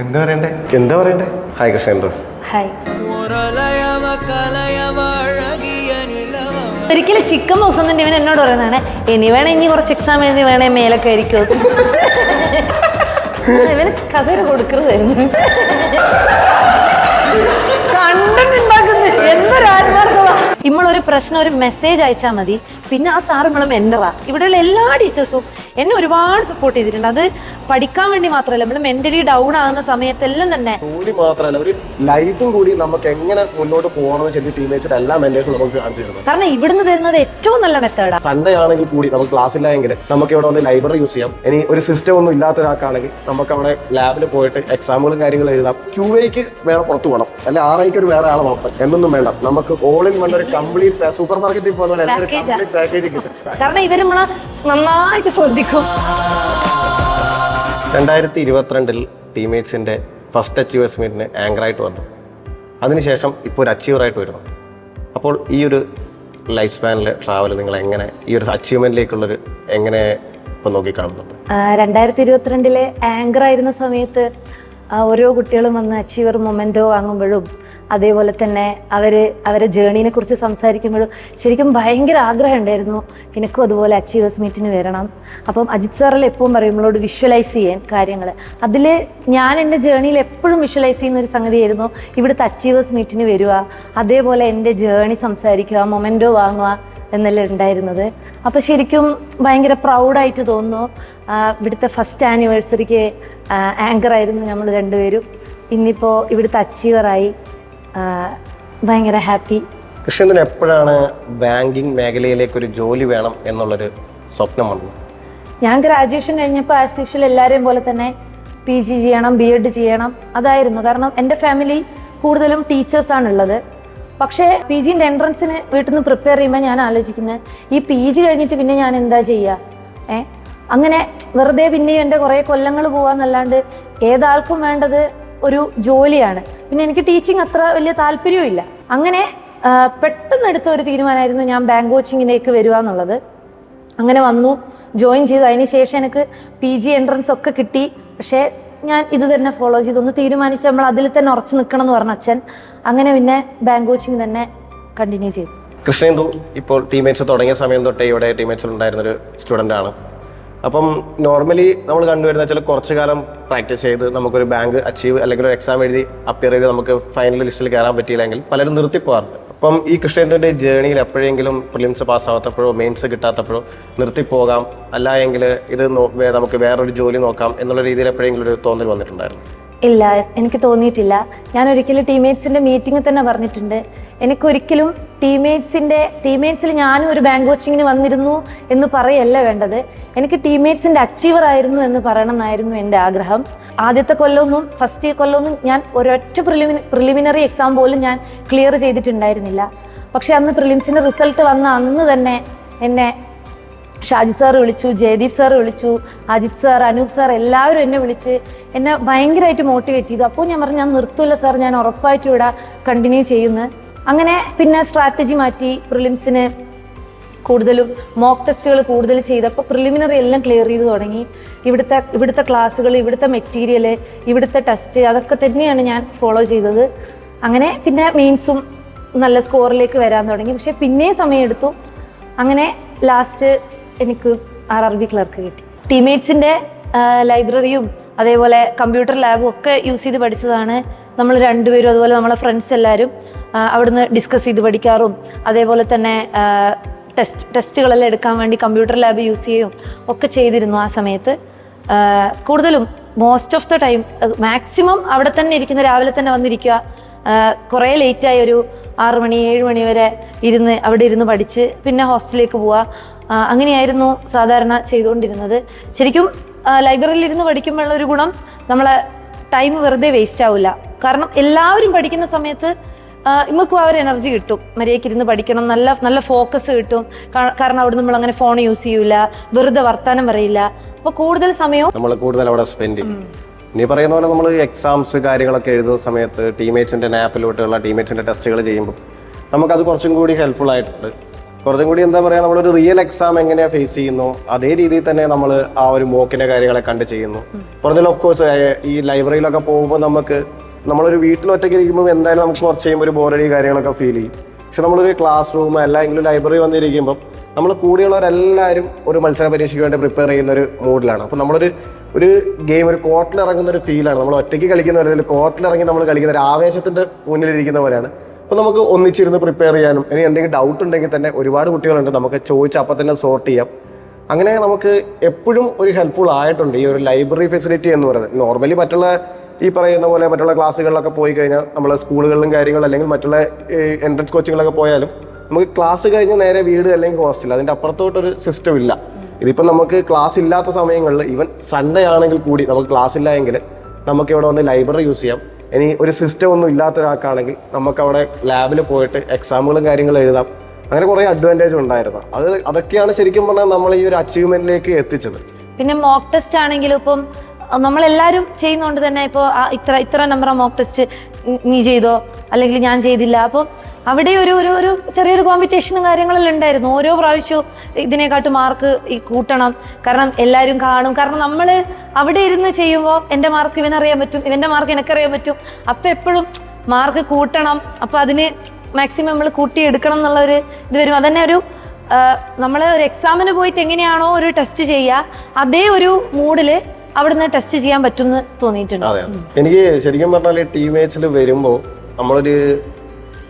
എന്താ പറയണ്ടേ? ഹായ് കൃഷ്ണ, എന്തോ ഹായ്. ഒരിക്കലും ചിക്കൻ ബോക്സ് ഒന്നും ഇവൻ എന്നോട് പറയുന്നതാണ്, ഇനി വേണേ ഇനി കുറച്ച് എക്സാം എഴുതി വേണേ മേലൊക്കെ ആയിരിക്കും. ഇവന് കസേര കൊടുക്കരുതായിരുന്നു. കണ്ടന്റ് ഉണ്ടാക്കുന്നത് എന്തൊരു ആത്മാർത്ഥത. നമ്മളൊരു പ്രശ്നം ഒരു മെസ്സേജ് അയച്ചാൽ മതി, പിന്നെ ആ സാറ് നമ്മളെ മെന്ററാ. ഇവിടെയുള്ള എല്ലാ ടീച്ചേഴ്സും എന്നെ ഒരുപാട് സപ്പോർട്ട് ചെയ്തിട്ടുണ്ട്. അത് പഠിക്കാൻ വേണ്ടി മാത്രമല്ല, നമ്മൾ മെന്റലി ഡൗൺ ആകുന്ന സമയത്തെല്ലാം തന്നെ കൂടി മാത്രമല്ല ഒരു ലൈഫും കൂടി നമുക്ക് എങ്ങനെ മുന്നോട്ട് പോകണമെന്ന് ശരി ടീമേറ്റ്സിന്റെ എല്ലാ മെന്റേഴ്സും നമുക്ക് കാണിച്ചു തരുന്നത്. കാരണം ഇവിടുന്ന് തരുന്നത് ഏറ്റവും നല്ല മെത്തേഡാ. സൺഡേ ആണെങ്കിൽ കൂടി നമുക്ക് ക്ലാസ് ഇല്ലായെങ്കിൽ നമുക്ക് ഇവിടെ വന്ന് ലൈബ്രറി യൂസ് ചെയ്യാം. ഇനി ഒരു സിസ്റ്റം ഒന്നും ഇല്ലാത്ത ഒരാൾക്കാണെങ്കിൽ നമുക്ക് അവിടെ ലാബിൽ പോയിട്ട് എക്സാമുകളും കാര്യങ്ങളും എഴുതാം. QAക്ക് വേറെ പുറത്ത് പോകണം, അല്ലെ RIക്ക് ഒരു വേറെ ആളെ നോക്കാം എന്നൊന്നും വേണ്ട. നമുക്ക് ഓൾ ഇൻ വൺ ഒരു കംപ്ലീറ്റ് സൂപ്പർ മാർക്കറ്റിൽ പോകുന്ന പാക്കേജ് കിട്ടും. കാരണം ഇവര് നമ്മളെ നന്നായിട്ട് ശ്രദ്ധിക്കും. 2022 ടീമേറ്റ്സിന്റെ ഫസ്റ്റ് അച്ചീവേഴ്സ് മീറ്റിന് ആങ്കറായിട്ട് വന്നു. അതിനുശേഷം ഇപ്പോൾ ഒരു അച്ചീവറായിട്ട് വരുന്നു. അപ്പോൾ ഈ ഒരു ലൈഫ് സ്പാനിലെ ട്രാവൽ നിങ്ങൾ എങ്ങനെ ഈ ഒരു അച്ചീവ്മെന്റിലേക്കുള്ളൊരു എങ്ങനെ ഇപ്പം നോക്കിക്കാണുന്നുണ്ട്? 2022 ആങ്കർ ആയിരുന്ന സമയത്ത് ഓരോ കുട്ടികളും വന്ന് അച്ചീവർ മൊമെൻറ്റോ വാങ്ങുമ്പോഴും അതേപോലെ തന്നെ അവരെ ജേണീനെ കുറിച്ച് സംസാരിക്കുമ്പോഴും ശരിക്കും ഭയങ്കര ആഗ്രഹം ഉണ്ടായിരുന്നു എനിക്കും അതുപോലെ അച്ചീവേഴ്സ് മീറ്റിന് വരണം. അപ്പം അജിത് സാറിൽ എപ്പോഴും പറയും നമ്മളോട് വിഷ്വലൈസ് ചെയ്യാൻ കാര്യങ്ങൾ. അതിൽ ഞാൻ എൻ്റെ ജേണിയിൽ എപ്പോഴും വിഷ്വലൈസ് ചെയ്യുന്ന ഒരു സംഗതിയായിരുന്നു ഇവിടുത്തെ അച്ചീവേഴ്സ് മീറ്റിന് വരിക, അതേപോലെ എൻ്റെ ജേണി സംസാരിക്കുക, മൊമെൻറ്റോ വാങ്ങുക എന്നെല്ലാം ഉണ്ടായിരുന്നത്. അപ്പോൾ ശരിക്കും ഭയങ്കര പ്രൗഡായിട്ട് തോന്നുന്നു. ഇവിടുത്തെ ഫസ്റ്റ് ആനിവേഴ്സറിക്ക് ആങ്കറായിരുന്നു നമ്മൾ രണ്ടുപേരും. ഇന്നിപ്പോൾ ഇവിടുത്തെ അച്ചീവറായി. ഭയങ്കര ഹാപ്പി. കൃഷ്ണന് എപ്പോഴാണ് ബാങ്കിങ് മേഖലയിലേക്ക് ഒരു ജോലി വേണം എന്നുള്ളൊരു സ്വപ്നം വന്നത്? ഞാൻ ഗ്രാജുവേഷൻ കഴിഞ്ഞപ്പോൾ ആസ് യൂഷ്വൽ എല്ലാവരെയും പോലെ തന്നെ PG ചെയ്യണം, BEd ചെയ്യണം, അതായിരുന്നു. കാരണം എൻ്റെ ഫാമിലി കൂടുതലും ടീച്ചേഴ്സാണുള്ളത്. പക്ഷേ PGൻ്റെ എൻട്രൻസിന് വീട്ടിൽ നിന്ന് പ്രിപ്പയർ ചെയ്യുമ്പോൾ ഞാൻ ആലോചിക്കുന്നത് ഈ PG കഴിഞ്ഞിട്ട് പിന്നെ ഞാൻ എന്താ ചെയ്യുക? അങ്ങനെ വെറുതെ പിന്നെയും എൻ്റെ കുറേ കൊല്ലങ്ങൾ പോകാമെന്നല്ലാണ്ട് ഏതാൾക്കും വേണ്ടത് ഒരു ജോലിയാണ്. പിന്നെ എനിക്ക് ടീച്ചിങ് അത്ര വലിയ താല്പര്യവും ഇല്ല. അങ്ങനെ പെട്ടെന്ന് എടുത്ത ഒരു തീരുമാനമായിരുന്നു ഞാൻ ബാങ്ക് കോച്ചിങ്ങിലേക്ക് വരിക എന്നുള്ളത്. അങ്ങനെ വന്നു, ജോയിൻ ചെയ്തു. അതിന് ശേഷം എനിക്ക് PG എൻട്രൻസ് ഒക്കെ കിട്ടി. പക്ഷേ ഞാൻ ഇത് തന്നെ ഫോളോ ചെയ്തു. ഒന്ന് തീരുമാനിച്ച് നമ്മൾ അതിൽ തന്നെ ഉറച്ചു നിൽക്കണം എന്ന് പറഞ്ഞ അച്ഛൻ. അങ്ങനെ പിന്നെ ബാങ്ക് കോച്ചിങ് തന്നെ കണ്ടിന്യൂ ചെയ്തു. കൃഷ്ണേന്ദു ഇപ്പോൾ ടീമേറ്റ്സ് തുടങ്ങിയ സമയം തൊട്ടേ ഇവിടെ ടീമേറ്റ്സിൽ ഉണ്ടായിരുന്നൊരു സ്റ്റുഡൻ്റ് ആണ്. അപ്പം നോർമലി നമ്മൾ കണ്ടുവരുന്ന വെച്ചാൽ കുറച്ച് കാലം പ്രാക്ടീസ് ചെയ്ത് നമുക്കൊരു ബാങ്ക് അച്ചീവ് അല്ലെങ്കിൽ ഒരു എക്സാം എഴുതി അപ്പിയർ ചെയ്ത് നമുക്ക് ഫൈനൽ ലിസ്റ്റിൽ കയറാൻ പറ്റിയില്ലെങ്കിൽ പലരും നിർത്തിപ്പോകാറുണ്ട്. അപ്പം ഈ കൃഷ്ണേന്ദുവിൻ്റെ ജേണിയിൽ എപ്പോഴെങ്കിലും പ്രിലിംസ് പാസ്സാവാത്തപ്പോഴോ മെയിൻസ് കിട്ടാത്തപ്പോഴോ നിർത്തിപ്പോകാം, അല്ല എങ്കിൽ ഇത് നമുക്ക് വേറൊരു ജോലി നോക്കാം എന്നുള്ള രീതിയിൽ എപ്പോഴെങ്കിലും ഒരു തോന്നൽ വന്നിട്ടുണ്ടായിരുന്നു? ഇല്ല, എനിക്ക് തോന്നിയിട്ടില്ല. ഞാൻ ഒരിക്കലും ടീമേറ്റ്സിൻ്റെ മീറ്റിങ്ങിൽ തന്നെ പറഞ്ഞിട്ടുണ്ട്, എനിക്കൊരിക്കലും ടീമേറ്റ്സിൽ ഞാനും ഒരു ബാങ്ക് കോച്ചിങ്ങിന് വന്നിരുന്നു എന്ന് പറയല്ല വേണ്ടത്. എനിക്ക് ടീമേറ്റ്സിൻ്റെ അച്ചീവർ ആയിരുന്നു എന്ന് പറയണം എന്നായിരുന്നു എൻ്റെ ആഗ്രഹം. ആദ്യത്തെ കൊല്ലമൊന്നും ഫസ്റ്റ് കൊല്ലമൊന്നും ഞാൻ ഒരൊറ്റ പ്രിലിമിനറി എക്സാം പോലും ഞാൻ ക്ലിയർ ചെയ്തിട്ടുണ്ടായിരുന്നില്ല. പക്ഷെ അന്ന് പ്രിലിംസിൻ്റെ റിസൾട്ട് വന്ന അന്ന് തന്നെ എന്നെ ഷാജി സാർ വിളിച്ചു, ജയദീപ് സാർ വിളിച്ചു, അജിത് സാർ, അനൂപ് സാർ എല്ലാവരും എന്നെ വിളിച്ച് എന്നെ ഭയങ്കരമായിട്ട് മോട്ടിവേറ്റ് ചെയ്തു. അപ്പോൾ ഞാൻ പറഞ്ഞു, ഞാൻ നിർത്തില്ല സാർ, ഞാൻ ഉറപ്പായിട്ടും ഇവിടെ കണ്ടിന്യൂ ചെയ്യുന്നു. അങ്ങനെ പിന്നെ സ്ട്രാറ്റജി മാറ്റി. പ്രിലിംസിന് കൂടുതലും മോക്ക് ടെസ്റ്റുകൾ കൂടുതൽ ചെയ്തപ്പോൾ പ്രിലിമിനറി എല്ലാം ക്ലിയർ ചെയ്ത് തുടങ്ങി. ഇവിടുത്തെ ക്ലാസ്സുകൾ, ഇവിടുത്തെ മെറ്റീരിയൽ, ഇവിടുത്തെ ടെസ്റ്റ് അതൊക്കെ തന്നെയാണ് ഞാൻ ഫോളോ ചെയ്തത്. അങ്ങനെ പിന്നെ മെയിൻസും നല്ല സ്കോറിലേക്ക് വരാൻ തുടങ്ങി. പക്ഷേ പിന്നെയും സമയമെടുത്തു. അങ്ങനെ ലാസ്റ്റ് എനിക്ക് RRB ക്ലർക്ക് കിട്ടി. ടീമേറ്റ്സിൻ്റെ ലൈബ്രറിയും അതേപോലെ കമ്പ്യൂട്ടർ ലാബും ഒക്കെ യൂസ് ചെയ്ത് പഠിച്ചതാണ് നമ്മൾ രണ്ടുപേരും. അതുപോലെ നമ്മളെ ഫ്രണ്ട്സ് എല്ലാവരും അവിടുന്ന് ഡിസ്കസ് ചെയ്ത് പഠിക്കാറും അതേപോലെ തന്നെ ടെസ്റ്റുകളെല്ലാം എടുക്കാൻ വേണ്ടി കമ്പ്യൂട്ടർ ലാബ് യൂസ് ചെയ്യുകയും ഒക്കെ ചെയ്തിരുന്നു. ആ സമയത്ത് കൂടുതലും most of the time maximum അവിടെ തന്നെ ഇരിക്കുന്ന, രാവിലെ തന്നെ വന്നിരിക്കുക, കുറേ ലേറ്റായി ഒരു 6 മണി 7 മണി വരെ അവിടെ ഇരുന്ന് പഠിച്ച് പിന്നെ ഹോസ്റ്റലിലേക്ക് പോവുക. അങ്ങനെയായിരുന്നു സാധാരണ ചെയ്തുകൊണ്ടിരുന്നത്. ശരിക്കും ലൈബ്രറിയിൽ ഇരുന്ന് പഠിക്കുമ്പോഴുള്ള ഒരു ഗുണം, നമ്മളെ ടൈം വെറുതെ വേസ്റ്റ് ആവില്ല. കാരണം എല്ലാവരും പഠിക്കുന്ന സമയത്ത് നമുക്കും ആ ഒരു എനർജി കിട്ടും. മര്യാദയ്ക്ക് ഇരുന്ന് പഠിക്കണം, നല്ല ഫോക്കസ് കിട്ടും. കാരണം അവിടെ നമ്മൾ അങ്ങനെ ഫോൺ യൂസ് ചെയ്യൂല, വെറുതെ വർത്താനം പറയില്ല. അപ്പോൾ കൂടുതൽ സമയവും നമ്മൾ കൂടുതൽ അവിടെ സ്പെൻഡ് ചെയ്യും. നീ പറയുന്ന പോലെ നമ്മൾ എക്സാംസ് കാര്യങ്ങളൊക്കെ എഴുതുന്ന സമയത്ത് ടീമേറ്റ്സിൻ്റെ ആപ്പിലോട്ടുള്ള ടീമേറ്റ്സിൻ്റെ ടെസ്റ്റുകൾ ചെയ്യുമ്പോൾ നമുക്കത് കുറച്ചും കൂടി ഹെൽപ്ഫുൾ ആയിട്ടുണ്ട്. കുറച്ചും കൂടി എന്താ പറയുക, നമ്മളൊരു റിയൽ എക്സാം എങ്ങനെയാണ് ഫേസ് ചെയ്യുന്നു അതേ രീതിയിൽ തന്നെ നമ്മൾ ആ ഒരു മോക്കിന്റെ കാര്യങ്ങളെ കണ്ട് ചെയ്യുന്നു. പറഞ്ഞാൽ ഓഫ് കോഴ്സ് ഈ ലൈബ്രറിയിലൊക്കെ പോകുമ്പോൾ നമ്മളൊരു വീട്ടിൽ ഒറ്റയ്ക്ക് ഇരിക്കുമ്പോൾ എന്തായാലും നമുക്ക് കുറച്ച് കഴിയുമ്പോൾ ഒരു ബോറടി കാര്യങ്ങളൊക്കെ ഫീൽ ചെയ്യും. പക്ഷെ നമ്മളൊരു ക്ലാസ് റൂം അല്ലെങ്കിൽ ലൈബ്രറി വന്നിരിക്കുമ്പോൾ നമ്മൾ കൂടെയുള്ളവരെല്ലാവരും ഒരു മത്സര പരീക്ഷയ്ക്ക് വേണ്ടി പ്രിപ്പയർ ചെയ്യുന്ന ഒരു മൂഡിലാണ്. അപ്പോൾ നമ്മളൊരു ഗെയിം ഒരു കോർട്ടിൽ ഇറങ്ങുന്ന ഒരു ഫീലാണ്. നമ്മൾ ഒറ്റയ്ക്ക് കളിക്കുന്നവരല്ല, കോർട്ടിൽ ഇറങ്ങി നമ്മൾ കളിക്കുന്ന ഒരു ആവേശത്തിന്റെ മുന്നിലിരിക്കുന്ന പോലെയാണ്. അപ്പോൾ നമുക്ക് ഒന്നിച്ചിരുന്ന് പ്രിപ്പയർ ചെയ്യാനും ഇനി എന്തെങ്കിലും ഡൗട്ട് ഉണ്ടെങ്കിൽ തന്നെ ഒരുപാട് കുട്ടികളുണ്ട്, നമുക്ക് ചോദിച്ച് അപ്പം തന്നെ സോർട്ട് ചെയ്യാം. അങ്ങനെ നമുക്ക് എപ്പോഴും ഒരു ഹെൽപ്ഫുൾ ആയിട്ടുണ്ട് ഈ ഒരു ലൈബ്രറി ഫെസിലിറ്റി എന്ന് പറയുന്നത്. നോർമലി മറ്റുള്ള ഈ പറയുന്ന പോലെ മറ്റുള്ള ക്ലാസ്സുകളിലൊക്കെ പോയി കഴിഞ്ഞാൽ നമ്മളെ സ്കൂളുകളിലും കാര്യങ്ങളും അല്ലെങ്കിൽ മറ്റുള്ള എൻട്രൻസ് കോച്ചിങ്ങിലൊക്കെ പോയാലും നമുക്ക് ക്ലാസ് കഴിഞ്ഞ് നേരെ വീട് അല്ലെങ്കിൽ ഹോസ്റ്റൽ, അതിൻ്റെ അപ്പുറത്തോട്ടൊരു സിസ്റ്റം ഇല്ല. ഇതിപ്പം നമുക്ക് ക്ലാസ് ഇല്ലാത്ത സമയങ്ങളിൽ ഈവൻ സൺഡേ ആണെങ്കിൽ കൂടി നമുക്ക് ക്ലാസ് ഇല്ല എങ്കിൽ നമുക്ക് ഇവിടെ വന്ന് ലൈബ്രറി യൂസ് ചെയ്യാം. ഇനി ഒരു സിസ്റ്റം ഒന്നും ഇല്ലാത്ത ഒരാൾക്കാണെങ്കിൽ നമുക്ക് അവിടെ ലാബിൽ പോയിട്ട് എക്സാമുകളും കാര്യങ്ങളും എഴുതാം. അങ്ങനെ കുറേ അഡ്വാൻറ്റേജ് ഉണ്ടായിരുന്നു. അതൊക്കെയാണ് ശരിക്കും പറഞ്ഞാൽ നമ്മൾ ഈ ഒരു അച്ചീവ്മെന്റിലേക്ക് എത്തിച്ചത്. പിന്നെ മോക്ക് ടെസ്റ്റ് ആണെങ്കിലും ഇപ്പം നമ്മളെല്ലാവരും ചെയ്യുന്നതുകൊണ്ട് തന്നെ ഇപ്പോൾ ഇത്ര നമ്പർ മോക്ക് ടെസ്റ്റ് നീ ചെയ്തോ അല്ലെങ്കിൽ ഞാൻ ചെയ്തില്ല, അപ്പോൾ അവിടെ ഒരു ചെറിയൊരു കോമ്പറ്റീഷനും കാര്യങ്ങളെല്ലാം ഉണ്ടായിരുന്നു. ഓരോ പ്രാവശ്യവും ഇതിനെക്കാട്ട് മാർക്ക് കൂട്ടണം, കാരണം എല്ലാവരും കാണും. കാരണം നമ്മൾ അവിടെ ഇരുന്ന് ചെയ്യുമ്പോൾ എൻ്റെ മാർക്ക് ഇവനറിയാൻ പറ്റും, ഇവൻ്റെ മാർക്ക് എനിക്കറിയാൻ പറ്റും. അപ്പം എപ്പോഴും മാർക്ക് കൂട്ടണം, അപ്പം അതിന് മാക്സിമം നമ്മൾ കൂട്ടിയെടുക്കണം എന്നുള്ളൊരു ഇത് വരും. അതന്നെ നമ്മൾ ഒരു എക്സാമിന് പോയിട്ട് എങ്ങനെയാണോ ഒരു ടെസ്റ്റ് ചെയ്യുക അതേ ഒരു മൂഡിൽ അവിടുന്ന് ടെസ്റ്റ് ചെയ്യാൻ പറ്റും എന്ന് തോന്നിയിട്ടുണ്ട്. അതെ, എനിക്ക് ശരിക്കും പറഞ്ഞാൽ ടീമേറ്റ്സിൽ വരുമ്പോൾ നമ്മളൊരു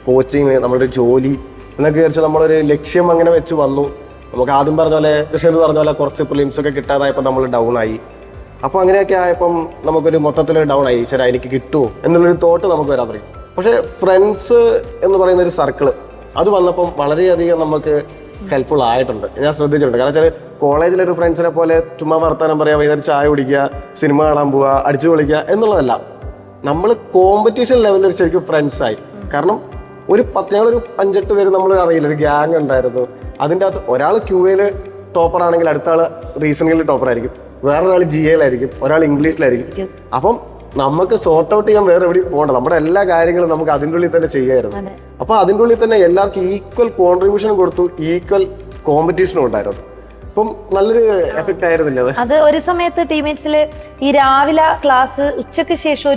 കോച്ചിങ്, നമ്മളൊരു ജോലി എന്നൊക്കെ വിചാരിച്ചാൽ നമ്മളൊരു ലക്ഷ്യം അങ്ങനെ വെച്ച് വന്നു. നമുക്ക് ആദ്യം പറഞ്ഞ പോലെ കൃഷ്ണ പറഞ്ഞ പോലെ കുറച്ച് പ്രിലിംസ് ഒക്കെ കിട്ടാതായപ്പോൾ നമ്മൾ ഡൗൺ ആയി. അപ്പോൾ അങ്ങനെയൊക്കെ ആയപ്പം നമുക്കൊരു മൊത്തത്തിൽ ഡൗൺ ആയി. ശരി, എനിക്ക് കിട്ടുമോ എന്നുള്ളൊരു തോട്ട് നമുക്ക് വരാൻ തുടങ്ങി. പക്ഷേ ഫ്രണ്ട്സ് എന്ന് പറയുന്ന ഒരു സർക്കിള് അത് വന്നപ്പം വളരെയധികം നമുക്ക് ഹെൽപ്ഫുൾ ആയിട്ടുണ്ട്. ഞാൻ ശ്രദ്ധിച്ചിട്ടുണ്ട്. കാരണം വെച്ചാൽ കോളേജിലൊരു ഫ്രണ്ട്സിനെ പോലെ ചുമ്മാ വർത്താനം പറയാം, വൈകുന്നേരം ചായ കുടിക്കുക, സിനിമ കാണാൻ പോവുക, അടിച്ചു പൊളിക്കുക എന്നുള്ളതല്ല. നമ്മൾ കോമ്പറ്റീഷൻ ലെവലിൽ ശരിക്കും ഫ്രണ്ട്സായി. കാരണം ഞങ്ങളൊരു 5-8 പേര് നമ്മൾ അറിയില്ല, ഒരു ഗ്യാങ് ഉണ്ടായിരുന്നു. അതിൻ്റെ അകത്ത് ഒരാൾ QA ടോപ്പർ ആണെങ്കിൽ അടുത്ത ആൾ റീസണിങ്ങിൽ ടോപ്പർ ആയിരിക്കും, വേറൊരാൾ GA-ലായിരിക്കും, ഒരാൾ ഇംഗ്ലീഷിലായിരിക്കും. അപ്പം നമുക്ക് സോർട്ട് ഔട്ട് ചെയ്യാൻ വേറെ എവിടെയും പോകണ്ട, നമ്മുടെ എല്ലാ കാര്യങ്ങളും നമുക്ക് അതിൻ്റെ ഉള്ളിൽ തന്നെ ചെയ്യായിരുന്നു. അപ്പൊ അതിൻ്റെ ഉള്ളിൽ തന്നെ എല്ലാവർക്കും ഈക്വൽ കോൺട്രിബ്യൂഷൻ കൊടുത്തു, ഈക്വൽ കോമ്പറ്റീഷനും ഉണ്ടായിരുന്നു. അപ്പം നല്ലൊരു എഫക്റ്റ് ആയിരുന്നില്ല അത് ഒരു സമയത്ത് ടീമേറ്റ്സിൽ ഈ രാവിലെ ക്ലാസ് ഉച്ചയ്ക്ക് ശേഷം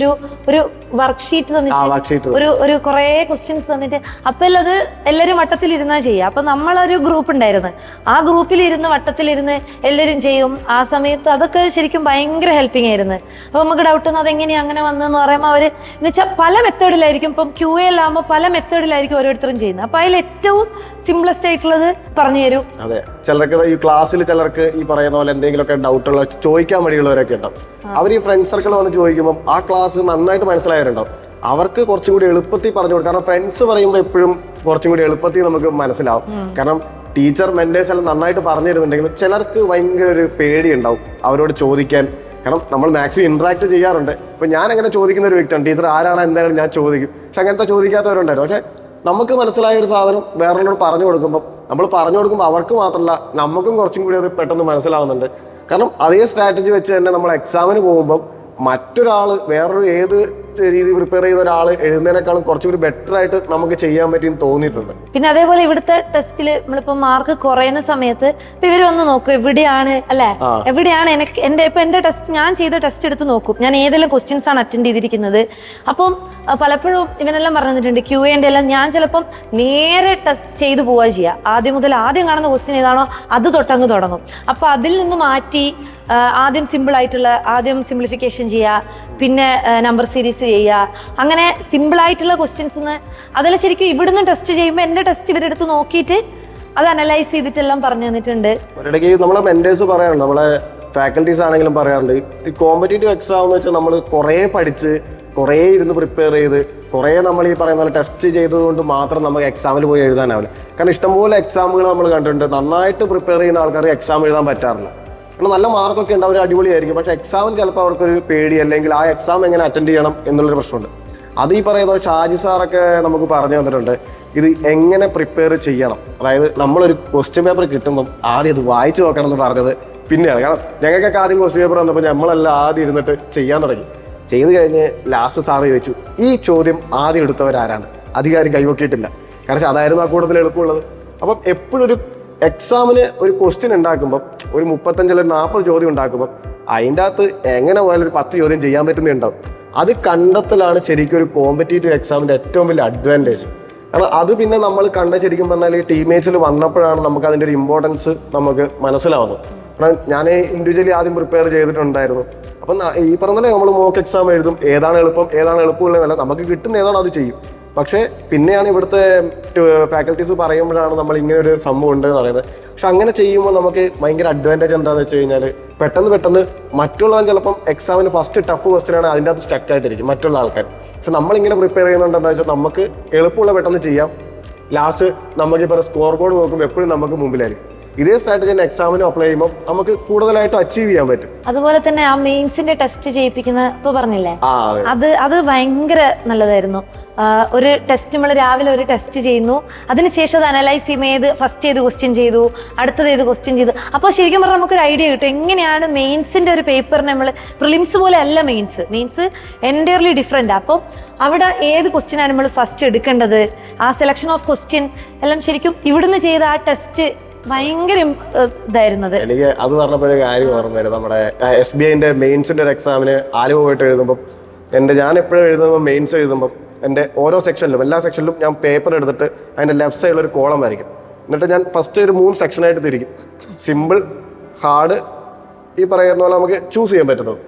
ഒരു വർക്ക്ഷീറ്റ് തന്നിട്ട് ഒരു കുറേ ക്വസ്റ്റ്യൻസ് തന്നിട്ട് അപ്പം അത് എല്ലാവരും വട്ടത്തിലിരുന്നാ ചെയ്യുക. അപ്പം നമ്മളൊരു ഗ്രൂപ്പ് ഉണ്ടായിരുന്നു, ആ ഗ്രൂപ്പിലിരുന്ന് വട്ടത്തിലിരുന്ന് എല്ലാവരും ചെയ്യും. ആ സമയത്ത് അതൊക്കെ ശരിക്കും ഭയങ്കര ഹെൽപ്പിംഗ് ആയിരുന്നു. അപ്പം നമുക്ക് ഡൗട്ട് ഒന്നും അതെങ്ങനെയാണ് അങ്ങനെ വന്നതെന്ന് പറയുമ്പോൾ അവർ എന്ന് വെച്ചാൽ പല മെത്തേഡിലായിരിക്കും. ഇപ്പം QA ആകുമ്പോൾ പല മെത്തേഡിലായിരിക്കും ഓരോരുത്തരും ചെയ്യുന്നത്. അപ്പം അതിൽ ഏറ്റവും സിംപ്ലസ്റ്റ് ആയിട്ടുള്ളത് പറഞ്ഞു തരും. അതെ, ചിലർക്ക് ഈ ക്ലാസ്സിൽ ചിലർക്ക് ഈ പറയുന്ന പോലെ എന്തെങ്കിലുമൊക്കെ ഡൗട്ടുള്ള ചോദിക്കാൻ വഴിയുള്ളവരൊക്കെ ഉണ്ടാവും. അവർ ഈ ഫ്രണ്ട് സർക്കിൾ വന്ന് ചോദിക്കുമ്പോൾ ആ ക്ലാസ് നന്നായിട്ട് മനസ്സിലായവരുണ്ടാവും. അവർക്ക് കുറച്ചും കൂടി എളുപ്പത്തിൽ പറഞ്ഞു കൊടുക്കും. കാരണം ഫ്രണ്ട്സ് പറയുമ്പോൾ എപ്പോഴും കുറച്ചും കൂടി എളുപ്പത്തിൽ നമുക്ക് മനസ്സിലാവും. കാരണം ടീച്ചർ മെന്റേഴ്സ് എല്ലാം നന്നായിട്ട് പറഞ്ഞു തരുന്നുണ്ടെങ്കിലും ചിലർക്ക് ഭയങ്കര ഒരു പേടി ഉണ്ടാവും അവരോട് ചോദിക്കാൻ. കാരണം നമ്മൾ മാക്സിമം ഇന്ററാക്ട് ചെയ്യാറുണ്ട്. ഇപ്പൊ ഞാൻ അങ്ങനെ ചോദിക്കുന്ന ഒരു വ്യക്തിയാണ്, ടീച്ചർ ആരാണ് എന്തായാലും ഞാൻ ചോദിക്കും. പക്ഷെ അങ്ങനത്തെ ചോദിക്കാത്തവരുണ്ടായിരുന്നു. പക്ഷെ നമുക്ക് മനസ്സിലായ ഒരു സാധനം വേറൊരാളോട് പറഞ്ഞു കൊടുക്കുമ്പോൾ അവർക്ക് മാത്രമല്ല നമുക്കും കുറച്ചും കൂടി അത് പെട്ടെന്ന് മനസ്സിലാവുന്നുണ്ട്. കാരണം അതേ സ്ട്രാറ്റജി വെച്ച് തന്നെ നമ്മൾ എക്സാമിന് പോകുമ്പോൾ മറ്റൊരാൾ വേറൊരു ഏത് രീതി പ്രിപ്പയർ ചെയ്ത ഒരാൾ എഴുതുന്നതിനേക്കാളും കുറച്ചുകൂടി ബെറ്റർ ആയിട്ട് നമുക്ക് ചെയ്യാൻ പറ്റിയെന്ന് തോന്നിയിട്ടുണ്ട്. പിന്നെ അതേപോലെ ഇവിടുത്തെ ടെസ്റ്റിൽ നമ്മളിപ്പോ മാർക്ക് കുറയുന്ന സമയത്ത് ഇപ്പൊ ഇവര് വന്ന് നോക്കും എവിടെയാണ് അല്ലെ, എവിടെയാണ് എന്റെ ടെസ്റ്റ്, ഞാൻ ചെയ്ത ടെസ്റ്റ് എടുത്ത് നോക്കും, ഞാൻ ഏതെല്ലാം ക്വസ്റ്റ്യൻസ് ആണ് അറ്റൻഡ് ചെയ്തിരിക്കുന്നത്. അപ്പം പലപ്പോഴും ഇവനെല്ലാം പറഞ്ഞിട്ടുണ്ട് QA-ന്റെ എല്ലാം ഞാൻ ചിലപ്പം നേരെ ടെസ്റ്റ് ചെയ്തു പോവുക ചെയ്യുക. ആദ്യം കാണുന്ന ക്വസ്റ്റ്യൻ ഏതാണോ അത് തൊട്ടങ്ങ് തുടങ്ങും. അപ്പൊ അതിൽ നിന്ന് മാറ്റി ആദ്യം സിംപ്ലിഫിക്കേഷൻ ചെയ്യുക, പിന്നെ നമ്പർ സീരീസ് ചെയ്യുക, അങ്ങനെ സിമ്പിളായിട്ടുള്ള ക്വസ്റ്റ്യൻസ് അതെല്ലാം ശരിക്കും ഇവിടുന്ന് ടെസ്റ്റ് ചെയ്യുമ്പോൾ എൻ്റെ ടെസ്റ്റ് ഇവരെടുത്ത് നോക്കിയിട്ട് അത് അനലൈസ് ചെയ്തിട്ടെല്ലാം പറഞ്ഞു തന്നിട്ടുണ്ട്. ഒരിടയ്ക്ക് നമ്മളെ മെന്റേഴ്സ് പറയാറുണ്ട്, നമ്മളെ ഫാക്കൽറ്റീസ് ആണെങ്കിലും പറയാറുണ്ട്, ഈ കോമ്പറ്റേറ്റീവ് എക്സാം എന്ന് വെച്ചാൽ നമ്മൾ കുറേ പഠിച്ച് കുറേ ഇരുന്ന് പ്രിപ്പയർ ചെയ്ത് കുറേ നമ്മൾ ഈ പറയുന്ന പോലെ ടെസ്റ്റ് ചെയ്തതുകൊണ്ട് മാത്രം നമുക്ക് എക്സാമിൽ പോയി എഴുതാനാവില്ല. കാരണം ഇഷ്ടംപോലെ എക്സാമുകൾ നമ്മൾ കണ്ടിട്ടുണ്ട്, നന്നായിട്ട് പ്രിപ്പയർ ചെയ്യുന്ന ആൾക്കാർക്ക് എക്സാം എഴുതാൻ പറ്റാറില്ല. കാരണം നല്ല മാർക്കൊക്കെ ഉണ്ട്, അവർ അടിപൊളിയായിരിക്കും. പക്ഷെ എക്സാമിന് ചിലപ്പോൾ അവർക്കൊരു പേടി അല്ലെങ്കിൽ ആ എക്സാം എങ്ങനെ അറ്റൻഡ് ചെയ്യണം എന്നുള്ളൊരു പ്രശ്നമുണ്ട്. അത് ഈ പറയുന്ന ഷാജി സാറൊക്കെ നമുക്ക് പറഞ്ഞു തന്നിട്ടുണ്ട്, ഇത് എങ്ങനെ പ്രിപ്പയർ ചെയ്യണം. അതായത് നമ്മളൊരു ക്വസ്റ്റ്യൻ പേപ്പർ കിട്ടുമ്പം ആദ്യം അത് വായിച്ചു നോക്കണം എന്ന് പറഞ്ഞത് പിന്നെയാണ്. കാരണം ഞങ്ങൾക്കൊക്കെ ആദ്യം ക്വസ്റ്റ്യൻ പേപ്പർ വന്നപ്പോൾ നമ്മളെല്ലാം ആദ്യം ഇരുന്നിട്ട് ചെയ്യാൻ തുടങ്ങി. ചെയ്ത് കഴിഞ്ഞ് ലാസ്റ്റ് സാറ് ചോദിച്ചു, ഈ ചോദ്യം ആദ്യം എടുത്തവരാരാണ്? അധികാരം കൈവക്കിയിട്ടില്ല. കാരണം അതായിരുന്നു ആ കൂട്ടത്തിൽ എളുപ്പമുള്ളത്. അപ്പം എപ്പോഴും ഒരു എക്സാമിന് ഒരു ക്വസ്റ്റ്യൻ ഉണ്ടാക്കുമ്പോൾ ഒരു 35 അല്ലെങ്കിൽ 40 ചോദ്യം ഉണ്ടാക്കുമ്പോൾ അതിൻ്റെ അകത്ത് എങ്ങനെ പോയാലും ഒരു 10 ചോദ്യം ചെയ്യാൻ പറ്റുന്നുണ്ടാവും. അത് കണ്ടെത്തലാണ് ശരിക്കും ഒരു കോമ്പറ്റേറ്റീവ് എക്സാമിൻ്റെ ഏറ്റവും വലിയ അഡ്വാൻറ്റേജ്. കാരണം അത് പിന്നെ നമ്മൾ ശരിക്കും പറഞ്ഞാൽ ടീമേറ്റ്സിൽ വന്നപ്പോഴാണ് നമുക്ക് അതിൻ്റെ ഒരു ഇമ്പോർട്ടൻസ് നമുക്ക് മനസ്സിലാവുന്നത്. കാരണം ഞാൻ ഇൻഡിവിജ്വലി ആദ്യം പ്രിപ്പയർ ചെയ്തിട്ടുണ്ടായിരുന്നു. അപ്പം ഈ പറഞ്ഞ നമ്മൾ മോക്ക് എക്സാം എഴുതും, ഏതാണ് എളുപ്പം ഏതാണ് എളുപ്പമില്ലെന്നല്ല, നമുക്ക് കിട്ടുന്ന ഏതാണോ അത് ചെയ്യും. പക്ഷേ പിന്നെയാണ് ഇവിടുത്തെ ഫാക്കൽറ്റീസ് പറയുമ്പോഴാണ് നമ്മൾ ഇങ്ങനെ ഒരു സംഭവം ഉണ്ട് എന്ന് പറയുന്നത്. പക്ഷെ അങ്ങനെ ചെയ്യുമ്പോൾ നമുക്ക് ഭയങ്കര അഡ്വാൻറ്റേജ് എന്താണെന്ന് വെച്ച് കഴിഞ്ഞാൽ പെട്ടെന്ന് മറ്റുള്ളവൻ ചിലപ്പം എക്സാമിന് ഫസ്റ്റ് ടഫ് ക്വസ്റ്റ്യൻ ആണ് അതിൻ്റെ അകത്ത് സ്റ്റക്ക് ആയിട്ടിരിക്കും മറ്റുള്ള ആൾക്കാർ. പക്ഷെ നമ്മളിങ്ങനെ പ്രിപ്പയർ ചെയ്യുന്നുണ്ട് എന്താ വെച്ചാൽ നമുക്ക് എളുപ്പമുള്ള പെട്ടെന്ന് ചെയ്യാം. ലാസ്റ്റ് നമുക്കിപ്പോൾ സ്കോർ ബോർഡ് നോക്കുമ്പോൾ എപ്പോഴും നമുക്ക് മുമ്പിലായിരിക്കും. ഇതേ സ്ട്രാറ്റജി തന്നെ എക്സാമിന് അപ്ലൈ ചെയ്യുമ്പോൾ നമുക്ക് കൂടുതലായിട്ട് അച്ചീവ് ചെയ്യാൻ പറ്റും. അതുപോലെ തന്നെ ആ മെയിൻസിന്റെ ടെസ്റ്റ് ചെയ്യിപ്പിക്കുന്ന ഇപ്പൊ പറഞ്ഞില്ലേ, അത് ഭയങ്കര നല്ലതായിരുന്നു. ഒരു ടെസ്റ്റ് നമ്മൾ രാവിലെ ഒരു ടെസ്റ്റ് ചെയ്യുന്നു, അതിനുശേഷം അത് അനലൈസ് ചെയ്യുമ്പോൾ ഫസ്റ്റ് ഏത് ക്വസ്റ്റ്യൻ ചെയ്തു, അടുത്തത് ഏത് ക്വസ്റ്റ്യൻ ചെയ്തു. അപ്പോൾ ശരിക്കും പറഞ്ഞാൽ നമുക്കൊരു ഐഡിയ കിട്ടും എങ്ങനെയാണ് മെയിൻസിന്റെ ഒരു പേപ്പറിന് നമ്മൾ പ്രിലിംസ് പോലെ അല്ല മെയിൻസ് എൻറ്റയർലി ഡിഫറെന്റ്. അപ്പം അവിടെ ഏത് ക്വസ്റ്റ്യനാണ് നമ്മൾ ഫസ്റ്റ് എടുക്കേണ്ടത്, ആ സെലക്ഷൻ ഓഫ് ക്വസ്റ്റ്യൻ എല്ലാം ശരിക്കും ഇവിടുന്ന് ചെയ്ത ആ ടെസ്റ്റ് ഭയങ്കര ഇതായിരുന്നത്. എനിക്ക് അത് പറഞ്ഞപ്പോഴേ കാര്യം ഓർമ്മയായിരുന്നു. നമ്മുടെ SBIന്റെ മെയിൻസിന്റെ ഒരു എക്സാമിന് ആലുവ പോയിട്ട് എഴുതുമ്പോൾ ഞാൻ എപ്പോഴും എഴുതുമ്പോൾ മെയിൻസ് എഴുതുമ്പോൾ എൻ്റെ ഓരോ സെക്ഷനിലും എല്ലാ സെക്ഷനിലും ഞാൻ പേപ്പർ എടുത്തിട്ട് അതിൻ്റെ ലെഫ്റ്റ് സൈഡിൽ ഒരു കോളം വരയ്ക്കും. എന്നിട്ട് ഞാൻ ഫസ്റ്റ് ഒരു 3 സെക്ഷനായിട്ട് തിരിക്കും. സിമ്പിൾ, ഹാർഡ്, ഈ പറയുന്ന പോലെ നമുക്ക് ചൂസ് ചെയ്യാൻ പറ്റുന്നത്.